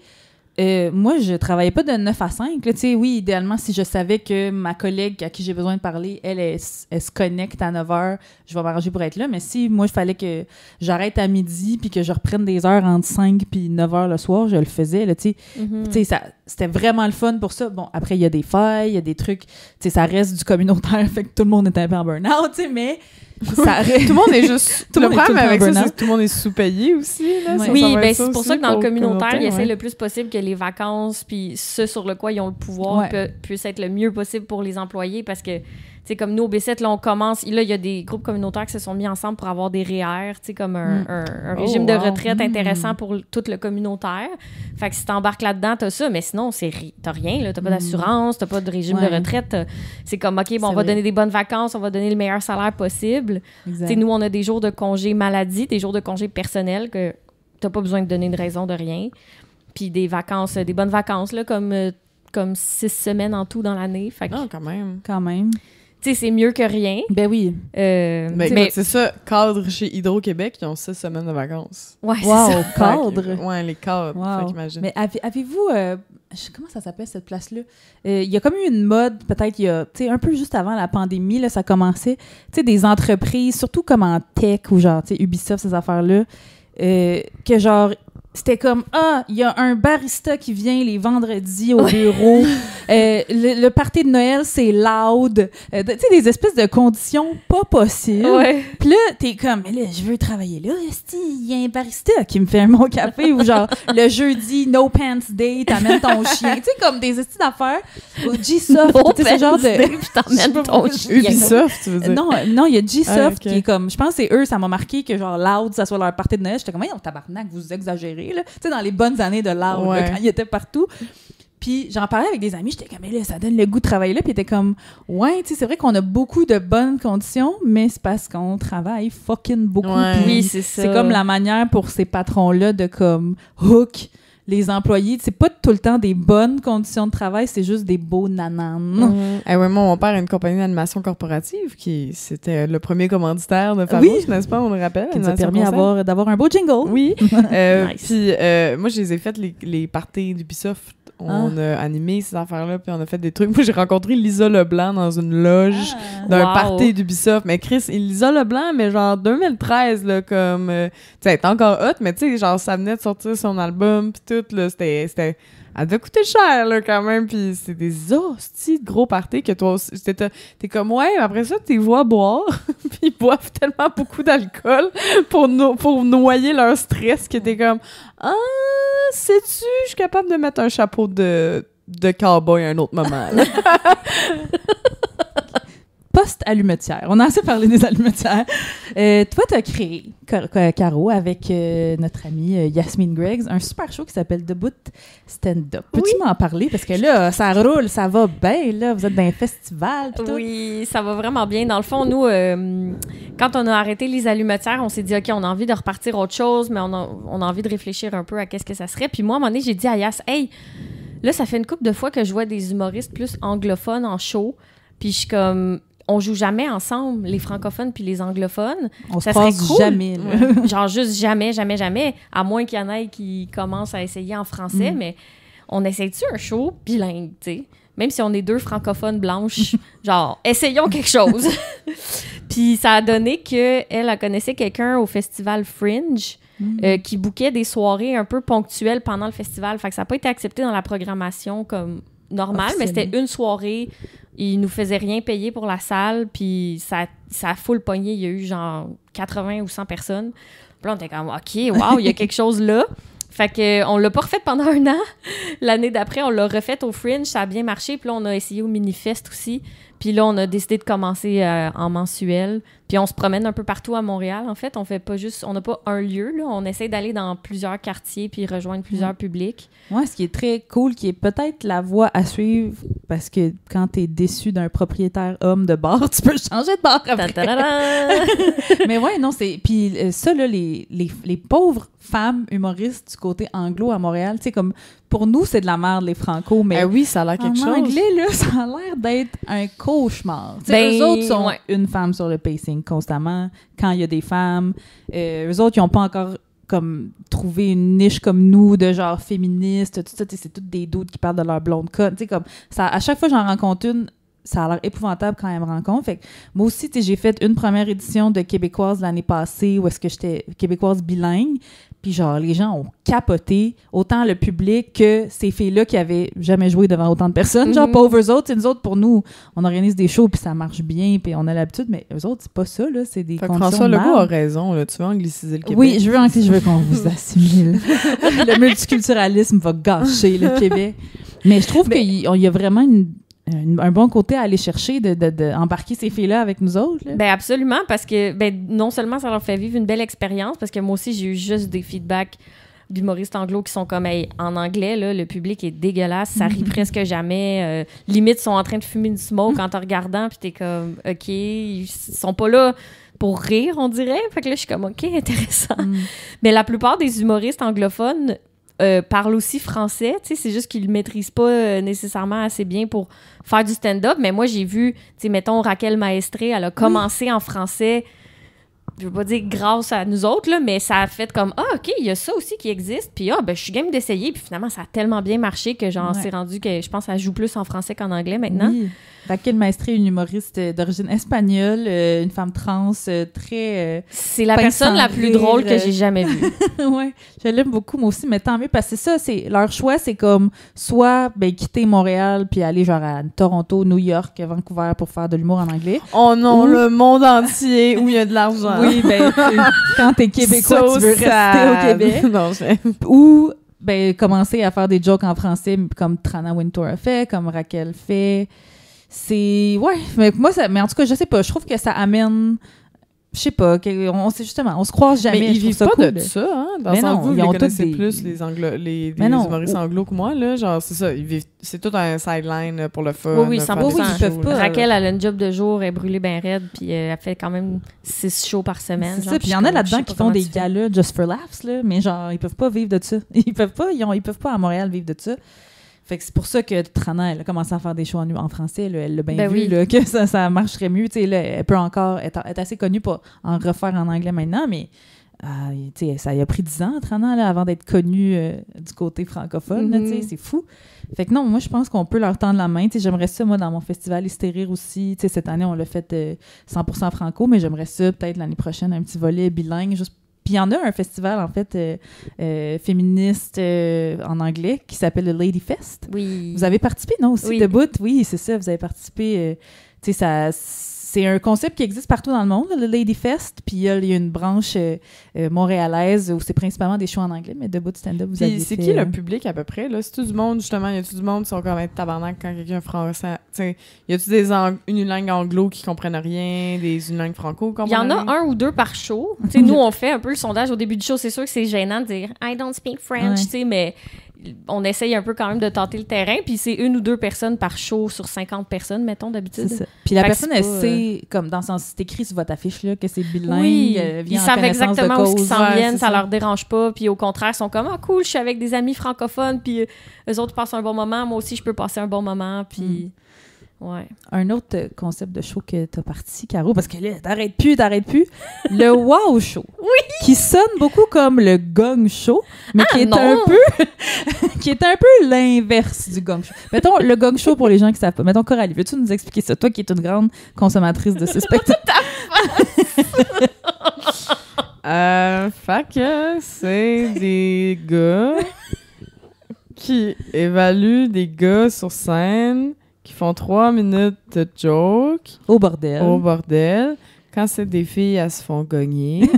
moi, je travaillais pas de 9 à 5. Là. Oui, idéalement, si je savais que ma collègue à qui j'ai besoin de parler, elle se connecte à 9 heures, je vais m'arranger pour être là. Mais si moi, il fallait que j'arrête à midi puis que je reprenne des heures entre 5 puis 9 heures le soir, je le faisais. Là, c'était vraiment le fun pour ça. Bon, après, il y a des failles, il y a des trucs. Ça reste du communautaire, fait que tout le monde est un peu en burn-out, mais... Ça... tout le monde est juste... Tout le monde est problème avec ça, burn-out. c'est que tout le monde est sous-payé aussi. Là, Ouais. ça Oui, va ben être c'est pour aussi ça que dans le pour communautaire, ils essaient ouais. le plus possible que les vacances puis ce sur le quoi ils ont le pouvoir puissent être le mieux possible pour les employés parce que, tu sais, comme nous au B7, là, on commence... Là, il y a des groupes communautaires qui se sont mis ensemble pour avoir des REER, tu sais, comme un régime de retraite intéressant pour tout le communautaire. Fait que si t'embarques là-dedans, t'as ça, mais sinon, t'as rien, là. T'as pas d'assurance, t'as pas de régime de retraite. C'est comme, OK, bon, on va donner des bonnes vacances, on va donner le meilleur salaire possible. Tu sais, nous, on a des jours de congé maladie, des jours de congé personnel que t'as pas besoin de donner une raison de rien. Puis des vacances, des bonnes vacances, là, comme 6 semaines en tout dans l'année. Fait que, Non, quand même. Quand même. tu sais, c'est mieux que rien. Ben oui. Mais c'est ça, cadre chez Hydro-Québec, ils ont 6 semaines de vacances. Ouais, c'est Wow, ça. cadre. Ouais, les cadres, Wow. fait qu'imagine. Mais avez-vous... comment ça s'appelle, cette place-là? Il y a comme eu une mode, peut-être, il y a, tu sais, un peu juste avant la pandémie, là, ça commençait, tu sais, des entreprises, surtout comme en tech ou genre, tu sais, Ubisoft, ces affaires-là, que genre, c'était comme, il y a un barista qui vient les vendredis au bureau. Le party de Noël, c'est loud. Tu sais, des espèces de conditions pas possibles. Ouais. Puis là, t'es comme, mais là, je veux travailler là. Il y a un barista qui me fait mon café ou genre, le jeudi, no pants day, t'amènes ton chien. Tu sais, comme des estis d'affaires. Ou G-Soft, tu sais, ce genre de... Puis t'emmènes ton chien. Ubisoft, tu veux dire? Non, il y a G-Soft ok. qui est comme, je pense que c'est eux, ça m'a marqué que genre loud, ça soit leur party de Noël. J'étais comme, voyons, tabarnak, vous exagérez, là. Tu sais, dans les bonnes années de loud, Ouais. là, quand il était partout. Puis j'en parlais avec des amis, j'étais comme, mais là, ça donne le goût de travailler là. Puis t'es comme, ouais, tu sais, c'est vrai qu'on a beaucoup de bonnes conditions, mais c'est parce qu'on travaille fucking beaucoup. Ouais. Puis Oui, c'est ça. c'est comme la manière pour ces patrons-là de comme hook les employés. C'est pas tout le temps des bonnes conditions de travail, c'est juste des beaux nananes. Eh ouais, moi, mon père a une compagnie d'animation corporative c'était le premier commanditaire de Favos, Oui. n'est-ce pas? On le rappelle. Qui nous a Animation permis Concept. d'avoir un beau jingle. Oui. Nice. Puis moi, je les ai fait les parties d'Ubisoft. On a animé ces affaires-là, puis on a fait des trucs. Moi, j'ai rencontré Lisa Leblanc dans une loge d'un Wow. party d'Ubisoft. Mais Chris, Lisa Leblanc, mais genre 2013, là, comme... tu sais, elle était encore hot, mais tu sais, genre, ça venait de sortir son album, puis tout, là, c'était... Elle devait coûter cher, là, quand même, puis c'est des hosties de gros parties que toi aussi... T'es comme, ouais, mais après ça, t'es vois boire, puis ils boivent tellement beaucoup d'alcool pour noyer leur stress que t'es comme... Ah, sais-tu, je suis capable de mettre un chapeau de cowboy à un autre moment, là. Post-allumetière. On a assez parlé des allumetières. Toi, tu as créé, Caro, avec notre amie Yasmine Greggs, un super show qui s'appelle Debout Stand-Up. Peux-tu m'en parler? Parce que là, ça roule, ça va bien, là. Vous êtes dans un festival. Pis tout. Oui, ça va vraiment bien. Dans le fond, nous, quand on a arrêté les allumetières, on s'est dit, OK, on a envie de repartir autre chose, mais on a envie de réfléchir un peu à qu'est-ce que ça serait. Puis moi, à un moment donné, j'ai dit à Yas, hey, là, ça fait une couple de fois que je vois des humoristes plus anglophones en show. Puis je suis comme... On joue jamais ensemble, les francophones puis les anglophones. On se Ça serait passe cool. jamais, là. Genre juste jamais, jamais, jamais. À moins qu'il y en ait qui commencent à essayer en français, mais on essaie-tu un show bilingue, tu sais? Même si on est deux francophones blanches, genre, essayons quelque chose. Puis ça a donné qu'elle connaissait quelqu'un au festival Fringe qui bookait des soirées un peu ponctuelles pendant le festival. Fait que ça n'a pas été accepté dans la programmation comme normale, mais c'était une soirée. Ils nous faisaient rien payer pour la salle, puis ça a full pogné. Il y a eu genre 80 ou 100 personnes. Puis là, on était comme, OK, wow, il y a quelque chose là. Fait que on l'a pas refait pendant un an. L'année d'après, on l'a refait au Fringe, ça a bien marché. Puis là, on a essayé au Minifest aussi. Puis là, on a décidé de commencer en mensuel. Puis on se promène un peu partout à Montréal, en fait. On fait pas juste... On n'a pas un lieu, là. On essaie d'aller dans plusieurs quartiers puis rejoindre plusieurs publics. Ouais, ce qui est très cool, qui est peut-être la voie à suivre, parce que quand t'es déçu d'un propriétaire homme de bar, tu peux changer de bar après. Mais ouais, non, c'est... Puis ça, là, les pauvres femmes humoristes du côté anglo à Montréal, tu sais, comme... Pour nous, c'est de la merde, les franco, mais... Oui, ça a l'air quelque chose. En anglais, là, ça a l'air d'être un cauchemar. Tu sais, Ben, eux autres sont ouais. une femme sur le pacing constamment, quand il y a des femmes. Eux autres, ils n'ont pas encore comme trouvé une niche comme nous, de genre féministe, tout ça. C'est toutes des doutes qui parlent de leur blonde conne. Tu sais, comme ça, à chaque fois que j'en rencontre une, ça a l'air épouvantable quand elle me rencontre. Fait que moi aussi, tu sais, j'ai fait une première édition de Québécoise l'année passée où est-ce que j'étais Québécoise bilingue. Puis genre, les gens ont capoté, autant le public que ces filles-là qui avaient jamais joué devant autant de personnes. Genre, pauvres autres, c'est nous autres, pour nous, on organise des shows, puis ça marche bien, puis on a l'habitude, mais eux autres, c'est pas ça, là, c'est des Fait que conditions François de Legault a merde. raison, là. Tu veux angliciser le Québec? Oui, je veux qu'on vous assimile. Le multiculturalisme va gâcher le Québec. Mais je trouve qu'il y a vraiment un bon côté à aller chercher de embarquer ces filles-là avec nous autres. Là. Ben absolument, parce que non seulement ça leur fait vivre une belle expérience, parce que moi aussi, j'ai eu juste des feedbacks d'humoristes anglo qui sont comme, hey, en anglais, là, le public est dégueulasse, ça rit presque jamais. Limite, ils sont en train de fumer du smoke en te regardant, puis t'es comme, OK, ils sont pas là pour rire, on dirait. Fait que là, je suis comme, OK, intéressant. Mais la plupart des humoristes anglophones parle aussi français, tu sais, c'est juste qu'il le maîtrise pas nécessairement assez bien pour faire du stand-up, mais moi, j'ai vu, tu sais, mettons, Raquel Maestre, elle a commencé en français, je veux pas dire grâce à nous autres, là, mais ça a fait comme, OK, il y a ça aussi qui existe, puis je suis game d'essayer, puis finalement, ça a tellement bien marché que genre, c'est rendu que je pense qu'elle joue plus en français qu'en anglais maintenant. Oui. Raquel Maestre, une humoriste d'origine espagnole, une femme trans très... c'est la personne la plus drôle que j'ai jamais vue. Ouais, je l'aime beaucoup, moi aussi, mais tant mieux, parce que c'est ça, leur choix, c'est comme soit quitter Montréal puis aller genre à Toronto, New York, Vancouver pour faire de l'humour en anglais. Oh non, le monde entier où il y a de l'argent. Oui, quand t'es québécois, tu veux rester au Québec. Non, Ou commencer à faire des jokes en français comme Trana Wintour a fait, comme Raquel fait. C'est... Ouais, mais en tout cas, je sais pas, je trouve que ça amène... Je sais pas, on se croise jamais. Mais ils vivent pas cool. de ça, hein? Dans mais le sens non, où vous ils les ont connaissez tous plus, les humoristes anglo que moi, là. Genre, c'est ça, ils vivent... C'est tout un sideline pour le fun. Oui, 100%. Ils peuvent pas. Raquel, elle a une job de jour, elle est brûlée bien raide, puis elle fait quand même 6 shows par semaine. C'est ça, puis il y en a là-dedans qui font des galas just for laughs, là, mais genre, ils peuvent pas vivre de ça. Ils peuvent pas à Montréal vivre de ça. Fait que c'est pour ça que Trana, elle a commencé à faire des shows en français. Là, elle l'a bien vu, là, que ça marcherait mieux. Là, elle peut encore être assez connue pour en refaire en anglais maintenant, mais ça y a pris 10 ans, Trana, là, avant d'être connue du côté francophone. Là, c'est fou. Fait que non, moi, je pense qu'on peut leur tendre la main. J'aimerais ça, moi, dans mon festival Hystérir aussi. Cette année, on l'a fait 100% franco, mais j'aimerais ça, peut-être l'année prochaine, un petit volet bilingue, juste. Puis il y en a un festival, en fait, féministe en anglais qui s'appelle le Lady Fest. Oui. Vous avez participé, non, aussi, debout? Oui, c'est ça, vous avez participé. Tu sais, c'est un concept qui existe partout dans le monde, le Lady Fest. Puis il y a une branche montréalaise où c'est principalement des shows en anglais, mais debout stand-up, vous avez fait... c'est qui le public, à peu près, là? C'est-tu du monde, justement? Y a-tu du monde qui sont comme être tabarnak quand quelqu'un français... T'sais, y a-tu une langue anglo qui comprennent rien, une langue franco qui comprennent rien? Il y en a 1 ou 2 par show. T'sais, nous, on fait un peu le sondage au début du show. C'est sûr que c'est gênant de dire « I don't speak French », mais... On essaye un peu quand même de tenter le terrain, puis c'est 1 ou 2 personnes par show sur 50 personnes, mettons, d'habitude. C'est ça. Puis la personne, elle sait, comme dans le sens, c'est écrit sur votre affiche, là, que c'est bilingue. Oui, ils savent exactement où ils s'en viennent, ça leur dérange pas, puis au contraire, ils sont comme « Ah, cool, je suis avec des amis francophones, puis eux autres passent un bon moment, moi aussi, je peux passer un bon moment, puis... Ouais. Un autre concept de show que t'as parti, Caro, parce que là, t'arrêtes plus. Le Wow Show. Oui! Qui sonne beaucoup comme le Gong Show, mais qui est un peu l'inverse du Gong Show. Mettons, le Gong Show, pour les gens qui savent pas. Mettons, Coralie, veux-tu nous expliquer ça? Toi qui es une grande consommatrice de ce spectacle. Fait que c'est des gars qui évaluent des gars sur scène qui font 3 minutes de joke. Au bordel. Quand c'est des filles, elles se font gagner.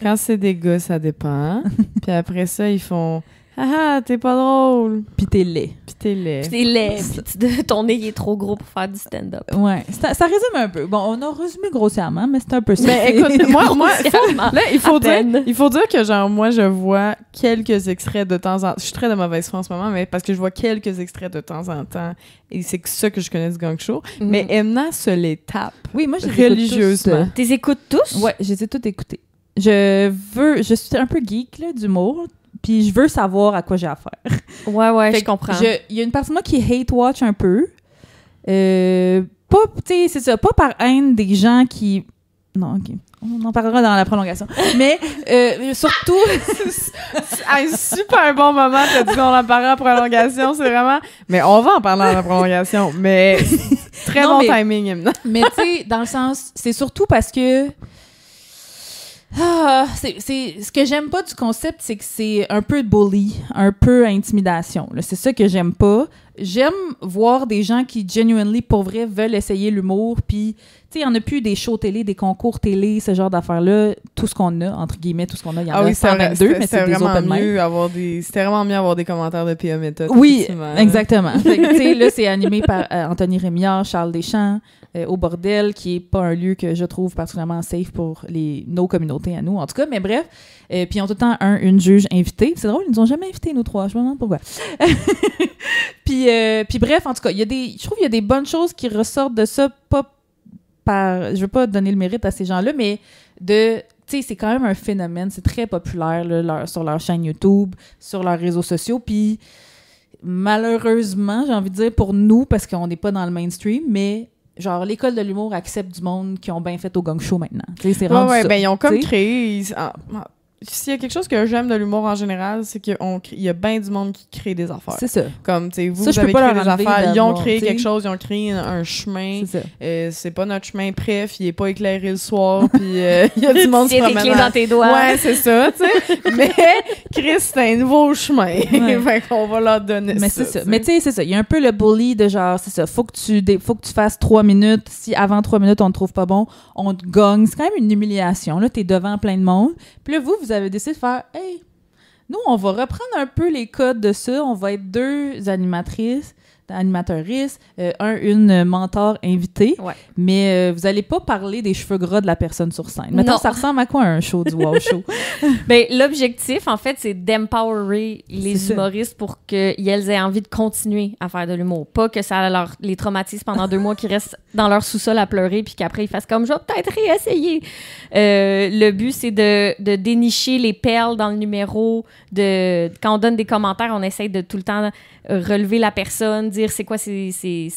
Quand c'est des gars, ça dépend. Puis après ça, ils font « Ah, t'es pas drôle. » Puis t'es laid. Puis ton nez, il est trop gros pour faire du stand-up. Ouais. Ça résume un peu. Bon, on a résumé grossièrement, mais c'est un peu ça. Mais écoute, moi là, il faut dire que, genre, moi, je vois quelques extraits de temps en temps. Je suis très de mauvaise foi en ce moment, mais parce que je vois quelques extraits de temps en temps. Et c'est que ça que je connais du gang show. Mais Emna se les tape. Oui, moi, je les religieusement. Tu les écoutes tous? Ouais, je les ai toutes écoutées. Je suis un peu geek, là, d'humour. Puis je veux savoir à quoi j'ai affaire. Ouais, je comprends. Il y a une partie de moi qui hate watch un peu. Pas, tu sais, c'est ça, pas par haine des gens qui... Non, OK. On en parlera dans la prolongation. Mais surtout... un super bon moment, t'as dit qu'on en parlera en prolongation, c'est vraiment... Mais on va en parler dans la prolongation, mais très bon timing, Emna. Mais tu sais, dans le sens... C'est surtout parce que... c'est ce que j'aime pas du concept, c'est que c'est un peu bully, un peu intimidation. Là. C'est ça que j'aime pas. J'aime voir des gens qui, genuinely, pour vrai, veulent essayer l'humour. Puis, tu sais, il y en a plus des shows télé, des concours télé, ce genre d'affaires-là. Tout ce qu'on a, entre guillemets, tout ce qu'on a, il y en a 122, mais c'est des open mic. C'était vraiment mieux avoir des commentaires de P.A. Méthode. Oui, exactement. Tu sais, là, c'est animé par Anthony Rémillard, Charles Deschamps, au bordel, qui est pas un lieu que je trouve particulièrement safe pour nos communautés à nous, en tout cas, mais bref. Puis ils ont tout le temps une juge invitée. C'est drôle, ils nous ont jamais invités, nous 3. Je me demande pourquoi. Puis bref, en tout cas, je trouve qu'il y a des bonnes choses qui ressortent de ça, pas par... Je veux pas donner le mérite à ces gens-là, mais tu tu sais, c'est quand même un phénomène, c'est très populaire là, sur leur chaîne YouTube, sur leurs réseaux sociaux, puis malheureusement, j'ai envie de dire pour nous, parce qu'on n'est pas dans le mainstream, mais genre l'école de l'humour accepte du monde qui ont bien fait au gong show maintenant. Tu sais, c'est rendu ça. Ben ils ont comme t'sais. créé... S'il y a quelque chose que j'aime de l'humour en général, c'est qu'il y a bien du monde qui crée des affaires. C'est ça. Comme, tu sais, vous je avez peux pas créé des leur enlever affaires, ils ont d'avoir, créé t'sais. quelque chose, ils ont créé un chemin. C'est ça. C'est pas notre chemin préf, il est pas éclairé le soir, puis il y a du monde qui Tu se tes promène. clés dans tes doigts. Ouais, c'est ça, tu sais. Mais Chris, c'est un nouveau chemin. Ouais. Fait qu'on va leur donner Mais ça. c'est ça. t'sais. Mais tu sais, c'est ça. Il y a un peu le bully de genre, c'est ça. Faut que tu fasses 3 minutes. Si avant 3 minutes, on te trouve pas bon, on te gagne. C'est quand même une humiliation. Là, t'es devant plein de monde. Puis là, vous avez décidé de faire, hey, nous, on va reprendre un peu les codes de ça. On va être 2 animatrices, une mentor invitée. Ouais. Mais vous allez pas parler des cheveux gras de la personne sur scène. Maintenant, Non. ça ressemble à quoi un show du Wow Show? Ben, l'objectif, en fait, c'est d'empowerer C'est les ça. humoristes pour qu'elles aient envie de continuer à faire de l'humour. Pas que ça les traumatise pendant 2 mois, qu'ils restent dans leur sous-sol à pleurer puis qu'après, ils fassent comme « je vais peut-être réessayer ». Le but, c'est de dénicher les perles dans le numéro. Quand on donne des commentaires, on essaye de tout le temps relever la personne, dire c'est quoi ses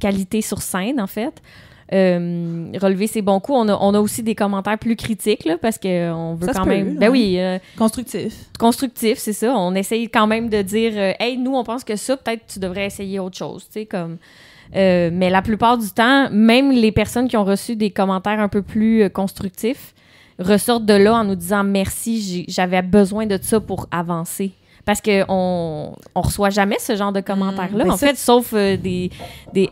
qualités sur scène, en fait. Relever ses bons coups. On a aussi des commentaires plus critiques, là, parce qu'on veut Ça se quand peut, même... là. Ben oui, Constructif. constructif, c'est ça. On essaye quand même de dire hey, nous, on pense que ça, peut-être tu devrais essayer autre chose, tu sais, comme... mais la plupart du temps, même les personnes qui ont reçu des commentaires un peu plus constructifs ressortent de là en nous disant merci, j'avais besoin de ça pour avancer. Parce qu'on reçoit jamais ce genre de commentaires-là, ben en fait, sauf des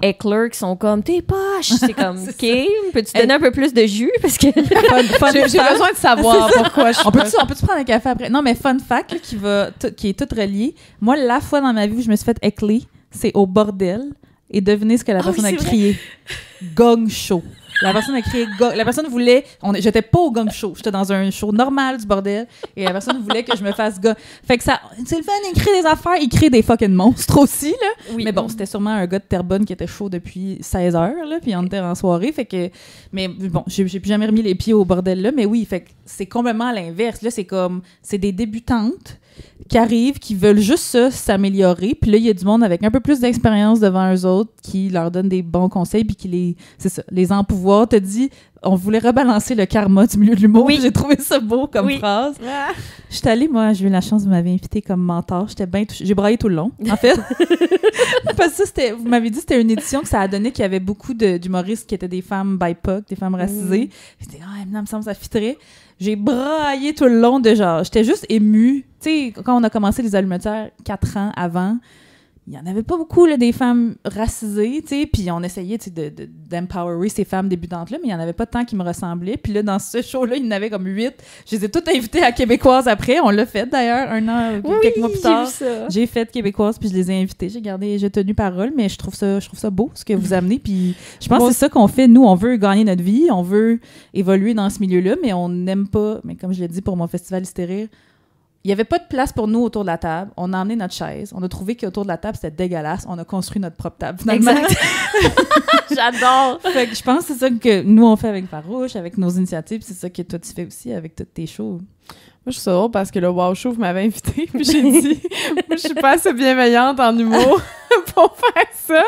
hecklers qui sont comme « t'es poche ». C'est comme « OK, peux-tu donner un peu plus de jus? » Parce que... J'ai besoin de savoir pourquoi je suis On peut-tu prendre un café après? Non, mais fun fact, là, qui est tout relié. Moi, la fois dans ma vie où je me suis fait heckler, c'est au bordel. Et devinez ce que la personne a c'est vrai. crié. Gong show. La personne a crié gong. La personne voulait... J'étais pas au gong show. J'étais dans un show normal du bordel. Et la personne voulait que je me fasse gong. Fait que ça... C'est le fun, il crée des affaires. Il crée des fucking monstres aussi, là. Oui. Mais bon, c'était sûrement un gars de Terrebonne qui était chaud depuis 16 heures, là. Puis on était en soirée. Fait que... Mais bon, j'ai plus jamais remis les pieds au bordel, là. Mais oui, fait que c'est complètement à l'inverse. Là, c'est comme... C'est des débutantes qui arrivent, qui veulent juste ça, s'améliorer. Puis là, il y a du monde avec un peu plus d'expérience devant eux autres qui leur donne des bons conseils puis qui les empouvoient. Te dit, on voulait rebalancer le karma du milieu de l'humour. Oui. J'ai trouvé ça beau comme Oui. phrase. J'étais allée, moi, j'ai eu la chance, vous m'avez invitée comme mentor. J'étais bien touchée. J'ai braillé tout le long, en fait. Parce que ça, vous m'avez dit que c'était une édition que ça a donné qu'il y avait beaucoup d'humoristes qui étaient des femmes BIPOC, des femmes racisées. J'étais, il me semble que ça fitterait. J'ai braillé tout le long de genre. J'étais juste émue. Tu sais, quand on a commencé les Allumetières 4 ans avant, il n'y en avait pas beaucoup, là, des femmes racisées, tu sais, puis on essayait, tu sais, d'empowerer ces femmes débutantes-là, mais il n'y en avait pas tant qui me ressemblaient. Puis là, dans ce show-là, il y en avait comme 8. Je les ai toutes invitées à Québécoises après. On l'a fait, d'ailleurs, un an, quelques mois plus tard. J'ai vu ça. J'ai fait Québécoise, puis je les ai invitées. J'ai tenu parole, mais je trouve ça beau, ce que vous amenez. Puis je pense que c'est ça qu'on fait. Nous, on veut gagner notre vie, on veut évoluer dans ce milieu-là, mais on n'aime pas, mais comme je l'ai dit pour mon festival Hystérie, il n'y avait pas de place pour nous autour de la table. On a emmené notre chaise. On a trouvé qu'autour de la table, c'était dégueulasse. On a construit notre propre table, finalement. Exact. J'adore. Fait que je pense que c'est ça que nous, on fait avec Farouche, avec nos initiatives. C'est ça que toi, tu fais aussi avec toutes tes shows. Moi, je trouve ça drôle parce que le Wow Show, vous m'avez invité, puis j'ai dit, moi, je suis pas assez bienveillante en humour pour faire ça.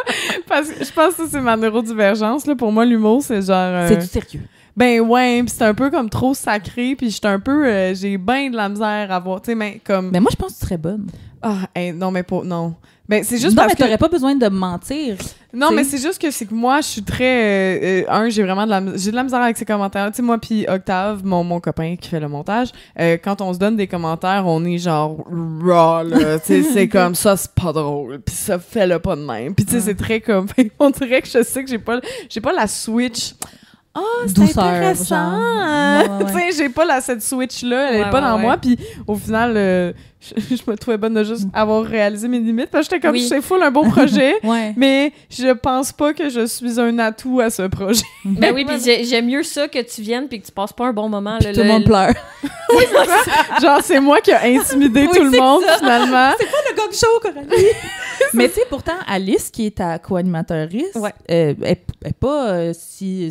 Parce que je pense que ça, c'est ma neurodivergence. Là. Pour moi, l'humour, c'est genre... C'est du sérieux. Ben ouais, puis c'est un peu comme trop sacré, puis j'étais un peu... j'ai bien de la misère à voir, tu sais, mais comme... Mais moi, je pense que tu serais bonne. Ah, non, mais pas... Non. Ben, c'est juste non, parce mais que... t'aurais pas besoin de mentir. Non, t'sais. mais c'est juste que c'est que moi, je suis très... j'ai vraiment j'ai de la misère avec ces commentaires. Tu sais, moi puis Octave, mon copain qui fait le montage, quand on se donne des commentaires, on est genre raw, là. Tu sais, c'est comme ça, c'est pas drôle. Puis ça fait le pas de même. Puis tu sais, c'est très comme... On dirait que je sais que j'ai pas la switch... Ah, c'est Douceur, intéressant! genre. Ouais. Tu sais, j'ai pas cette switch-là, elle est pas dans moi, puis au final, je me trouvais bonne de juste avoir réalisé mes limites, parce que j'étais comme, c'est full un beau projet, Ouais. mais je pense pas que je suis un atout à ce projet. Ben oui, puis j'aime mieux ça que tu viennes puis que tu passes pas un bon moment. Puis tout le monde pleure. Genre, c'est moi qui a intimidé tout le monde, finalement. C'est pas le gong show, Coralie! Mais tu sais, pourtant, Alice, qui est ta co-animatrice, Ouais. est pas si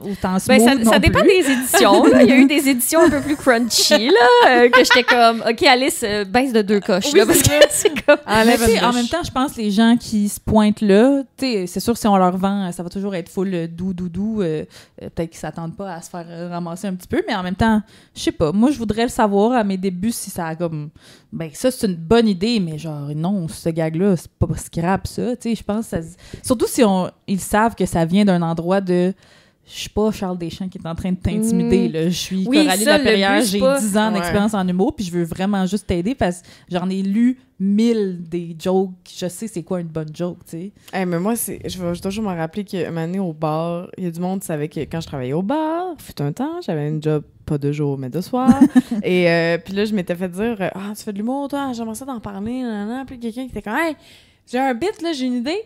autant smooth Ben, ça non dépend plus. des éditions. Là. Il y a eu des éditions un peu plus crunchy, là, que j'étais comme, OK, Alice, baisse de 2 coches, Oui, là, parce que c'est comme... Mais tu sais, une en roche. même temps, je pense que les gens qui se pointent là, tu sais, c'est sûr que si on leur vend, ça va toujours être full doux. Peut-être qu'ils s'attendent pas à se faire ramasser un petit peu, mais en même temps, je sais pas. Moi, je voudrais le savoir à mes débuts si ça a comme... Ben ça, c'est une bonne idée, mais genre, non, ce gag-là, c'est pas scrap, ça. Tu sais, je pense que ça... Surtout si ils savent que ça vient d'un endroit de... Je suis pas Charles Deschamps qui est en train de t'intimider, là. Je suis Oui, Coralie ça, le Laperrière, but, c'est j'ai pas- 10 ans Ouais. d'expérience en humour, puis je veux vraiment juste t'aider parce que j'en ai lu 1000 des jokes. Je sais c'est quoi une bonne joke, tu sais. Hey, mais moi, je vais toujours me rappeler qu'une année au bar, il y a du monde qui savait que quand je travaillais au bar, fut un temps, j'avais une job pas de jour, mais de soir. Et puis là, je m'étais fait dire Ah, tu fais de l'humour, toi, j'aimerais ça d'en parler. Nanana. Puis quelqu'un qui était comme Hey, j'ai un bit, là, j'ai une idée.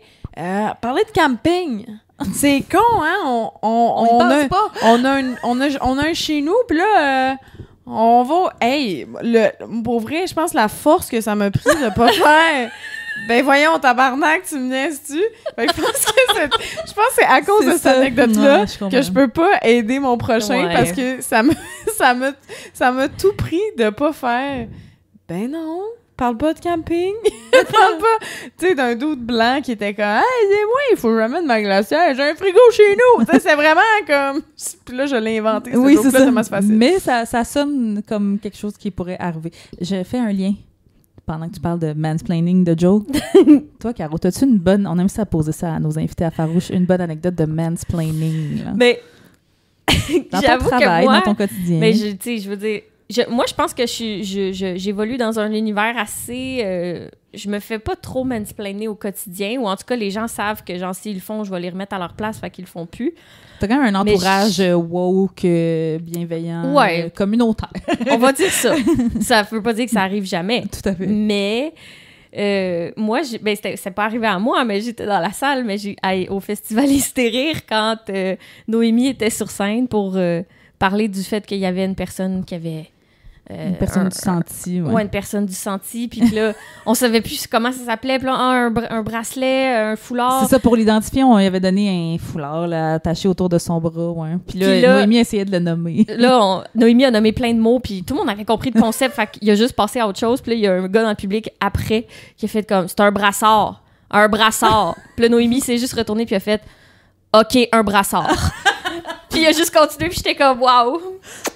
Parler de camping. C'est con, hein? On y pense pas. On a un chez nous, puis là, on va... Hey, pour vrai, je pense la force que ça m'a pris de pas faire... Ben voyons, tabarnak, tu me niaises-tu? Fait que je pense que c'est à cause de C'est cette ça. anecdote-là Ouais, je comprends. que je peux pas aider mon prochain Ouais. parce que ça m'a tout pris de pas faire... Ben non, parle pas de camping. Parle pas, tu sais, d'un doute blanc qui était comme « Hey, c'est moi, il faut que je ramène ma glacière. J'ai un frigo chez nous. » Tu sais, c'est vraiment comme... Puis là, je l'ai inventé. Oui, c'est ça. Tellement facile. Mais ça sonne comme quelque chose qui pourrait arriver. Je fais un lien pendant que tu parles de mansplaining de joke. Toi, Caro, as-tu une bonne... On aime ça poser ça à nos invités à Farouche. Une bonne anecdote de mansplaining, là. Mais Dans ton j'avoue travail, que moi... dans ton quotidien. Mais tu sais, je veux dire... moi, je pense que j'évolue dans un univers assez... je me fais pas trop mansplainer au quotidien, ou en tout cas, les gens savent que, genre, s'ils le font, je vais les remettre à leur place, fait qu'ils le font plus. T'as quand même un Mais entourage woke, bienveillant, Ouais. communautaire. On va dire ça. Ça veut pas dire que ça arrive jamais. Tout à fait. Mais moi, c'est pas arrivé à moi, mais j'étais dans la salle, mais au Festival Hystérie quand Noémie était sur scène pour parler du fait qu'il y avait une personne qui avait... Une personne du senti, ouais. Ouais, une personne du senti. Puis que là, on savait plus comment ça s'appelait. Puis là, un bracelet, un foulard. C'est ça, pour l'identifier, on lui avait donné un foulard là, attaché autour de son bras, ouais. Puis Puis là, là- Noémie essayait de le nommer. Là, Noémie a nommé plein de mots, puis tout le monde avait compris le concept, fait qu'il a juste passé à autre chose. Puis là, il y a un gars dans le public après qui a fait comme, c'est un brassard. Un brassard. Puis là, Noémie s'est juste retournée, puis a fait, OK, un brassard. Puis il a juste continué, puis j'étais comme, waouh.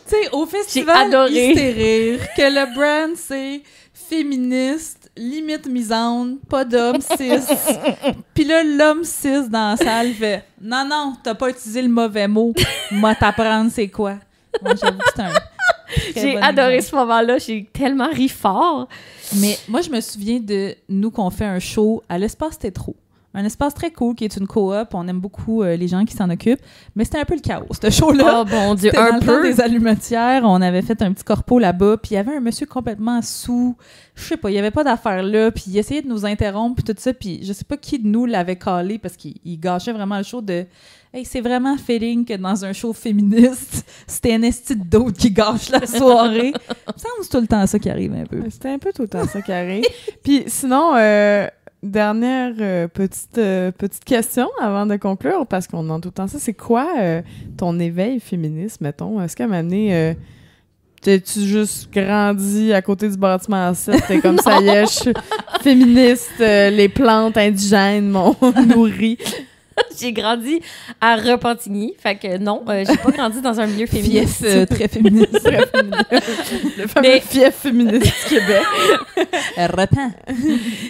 Tu sais, au festival adoré. Hystérie, que le brand, c'est féministe, limite misandre, pas d'homme cis. Puis là, l'homme cis dans la salle fait « Non, t'as pas utilisé le mauvais mot. Moi, t'apprendre c'est quoi. » Moi, j'avoue que c'est un très J'ai bon adoré exemple. ce moment-là. J'ai tellement ri fort. Mais moi, je me souviens de nous qu'on fait un show à l'Espace Tétro. Un espace très cool qui est une coop. On aime beaucoup les gens qui s'en occupent. Mais c'était un peu le chaos, ce show-là. Oh mon Dieu, C'était dans un le temps peu. des allumetières, on avait fait un petit corpo là-bas, puis il y avait un monsieur complètement sous, je sais pas, il y avait pas d'affaires là, puis il essayait de nous interrompre, puis tout ça, puis je sais pas qui de nous l'avait calé, parce qu'il gâchait vraiment le show de « Hey, c'est vraiment feeling que dans un show féministe, c'était un esti d'autre qui gâche la soirée. » Il me semble que c'est tout le temps ça qui arrive un peu. C'était un peu tout le temps ça qui arrive. Puis sinon, dernière petite question avant de conclure, parce qu'on demande tout le temps ça. C'est quoi ton éveil féministe, mettons? Est-ce qu'à un moment donné, t'es-tu juste grandi à côté du bâtiment à 7? T'es comme ça y est, je suis féministe, les plantes indigènes m'ont nourri. J'ai grandi à Repentigny. Fait que non, j'ai pas grandi dans un milieu féministe. Fief très féministe. Le fameux Mais- fief féministe du Québec. Repent.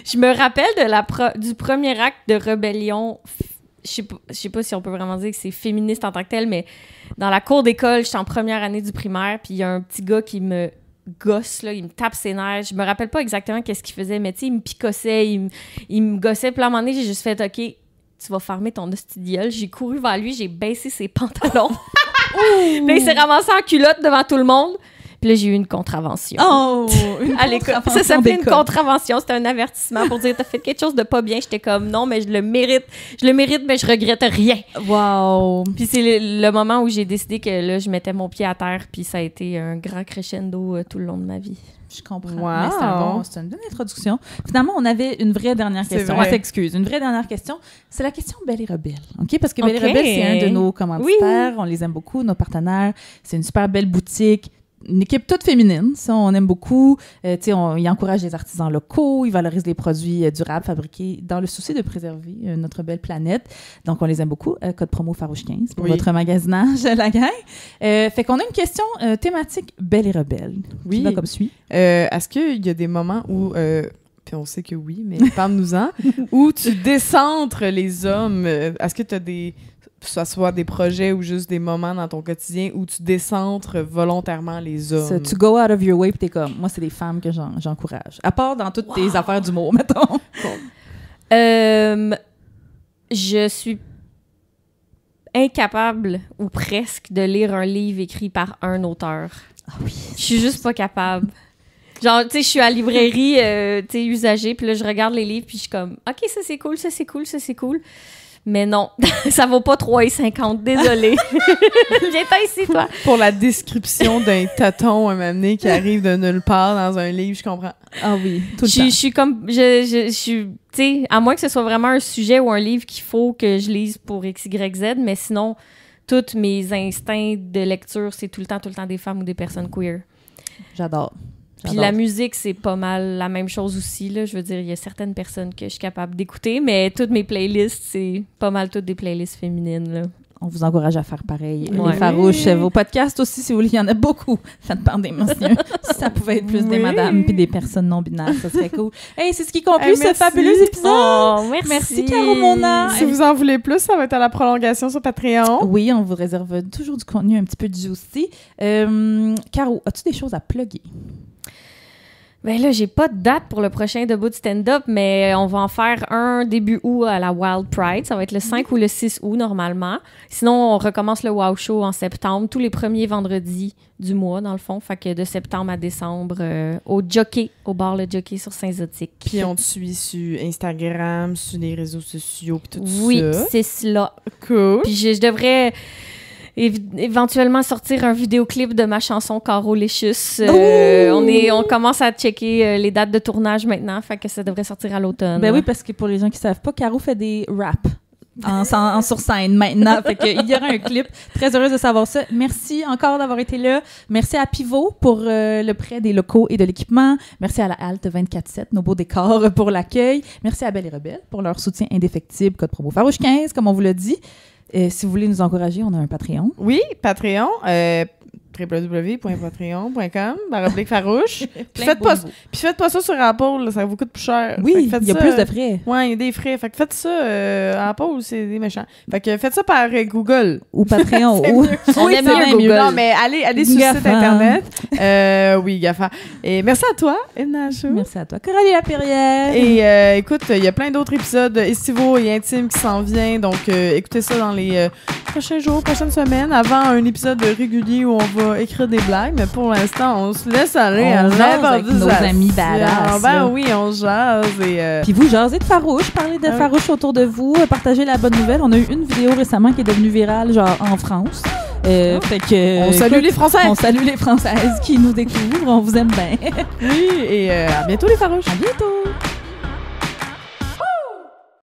Je me rappelle du premier acte de rébellion. Je sais pas si on peut vraiment dire que c'est féministe en tant que tel, mais dans la cour d'école, j'étais en première année du primaire, puis il y a un petit gars qui me gosse, là, il me tape ses nerfs. Je me rappelle pas exactement qu'est-ce qu'il faisait, mais tu sais, il me picossait, il me gossait. Puis à un moment donné, j'ai juste fait « OK, tu vas fermer ton hostie de gueule. » J'ai couru vers lui, j'ai baissé ses pantalons. Puis là, il s'est ramassé en culotte devant tout le monde. Puis là, j'ai eu une contravention. Oh! À l'école. Ça s'appelait une contravention. C'était un avertissement pour dire, t'as fait quelque chose de pas bien. J'étais comme, non, mais je le mérite, mais je regrette rien. Wow! Puis c'est le moment où j'ai décidé que là, je mettais mon pied à terre, puis ça a été un grand crescendo tout le long de ma vie. Je comprends. Wow. Mais c'est une bonne introduction. Finalement, on avait une vraie dernière question. On s'excuse. Une vraie dernière question. C'est la question Belle et Rebelle. OK? Parce que Belle et Rebelle, c'est un de nos commanditaires. Oui. On les aime beaucoup, nos partenaires. C'est une super belle boutique. Une équipe toute féminine, ça, on aime beaucoup. Ils encouragent les artisans locaux, ils valorisent les produits durables fabriqués dans le souci de préserver notre belle planète. Donc, on les aime beaucoup. Code promo Farouche15 pour votre magasinage, la gang. Fait qu'on a une question thématique Belle et Rebelle. Oui. Qui va comme suit. Est-ce qu'il y a des moments où... puis on sait que oui, mais parle-nous-en. Où tu décentres les hommes. Est-ce que tu as des... soit des projets ou juste des moments dans ton quotidien où tu décentres volontairement les hommes. Ça, tu go out of your way, puis t'es comme, moi, c'est des femmes que j'encourage. À part dans toutes tes affaires d'humour, mettons. Je suis incapable, ou presque, de lire un livre écrit par un auteur. Ah oui. Je suis juste pas capable. Genre, tu sais, je suis à la librairie, tu sais, usagée, puis là, je regarde les livres, puis je suis comme, OK, ça, c'est cool, ça, c'est cool, ça, c'est cool. Mais non, ça vaut pas 3,50, désolée. Viens-t'en ici, toi. Pour la description d'un tâton, un moment donné, qui arrive de nulle part dans un livre, je comprends. Ah oui, tout le temps. Je suis comme, je suis, tu sais, à moins que ce soit vraiment un sujet ou un livre qu'il faut que je lise pour X, Y, Z, mais sinon, tous mes instincts de lecture, c'est tout le temps des femmes ou des personnes queer. J'adore. Puis la musique, c'est pas mal la même chose aussi, là. Je veux dire, il y a certaines personnes que je suis capable d'écouter, mais toutes mes playlists, c'est pas mal toutes des playlists féminines, là. On vous encourage à faire pareil. Ouais. Les farouches, vos podcasts aussi, si vous voulez, il y en a beaucoup. Faites part des messieurs. Si ça pouvait être plus des madames puis des personnes non-binaires, ça serait cool. Hey, c'est ce qui conclut ce fabuleux épisode. Oh, merci. Merci, Caro Mona. Si vous en voulez plus, ça va être à la prolongation sur Patreon. Oui, on vous réserve toujours du contenu un petit peu juicy. Caro, as-tu des choses à plugger? Ben là, j'ai pas de date pour le prochain debout de stand-up, mais on va en faire un début août à la Wild Pride. Ça va être le 5 ou le 6 août, normalement. Sinon, on recommence le Wow Show en septembre, tous les premiers vendredis du mois, dans le fond. Fait que de septembre à décembre, au Jockey, au bar Le Jockey sur Saint-Zotique. Puis on te suit sur Instagram, sur les réseaux sociaux, puis tout ça. Oui, c'est cela. Cool. Puis je devrais... éventuellement sortir un vidéoclip de ma chanson Caro Licious. On commence à checker les dates de tournage maintenant, fait que ça devrait sortir à l'automne. Ben oui, parce que pour les gens qui savent pas, Caro fait des raps en sur scène maintenant. Fait qu'il y aura un clip. Très heureuse de savoir ça. Merci encore d'avoir été là. Merci à Pivot pour le prêt des locaux et de l'équipement. Merci à la Halte 24/7, nos beaux décors pour l'accueil. Merci à Belle et Rebelle pour leur soutien indéfectible. Code promo Farouche15, comme on vous l'a dit. Si vous voulez nous encourager, on a un Patreon. Oui, Patreon, www.patreon.com/farouche. Puis faites pas ça sur Apple, là, ça vous coûte plus cher. Oui, il y a plus de frais. Ouais, il y a des frais. Fait que faites ça Apple, c'est des méchants. Fait que faites ça par Google. Ou Patreon. On aime mieux Google. Non, mais allez sur le site Internet. Oui, GAFA. Et merci à toi, Edna Chou. Merci à toi, Coralie Lapierrière. Et écoute, il y a plein d'autres épisodes estivaux et intimes qui s'en viennent. Donc, écoutez ça dans les prochains jours, prochaines semaines, avant un épisode régulier où on va écrire des blagues. Mais pour l'instant, on se laisse aller à avec nos amis badass. Ben oui, on jase. Puis vous, jasez de farouche, parlez de farouche autour de vous, partagez la bonne nouvelle. On a eu une vidéo récemment qui est devenue virale, genre en France. Fait que, on salue les Françaises. On salue les Françaises qui nous découvrent. On vous aime bien. Oui, et à bientôt les farouches. À bientôt.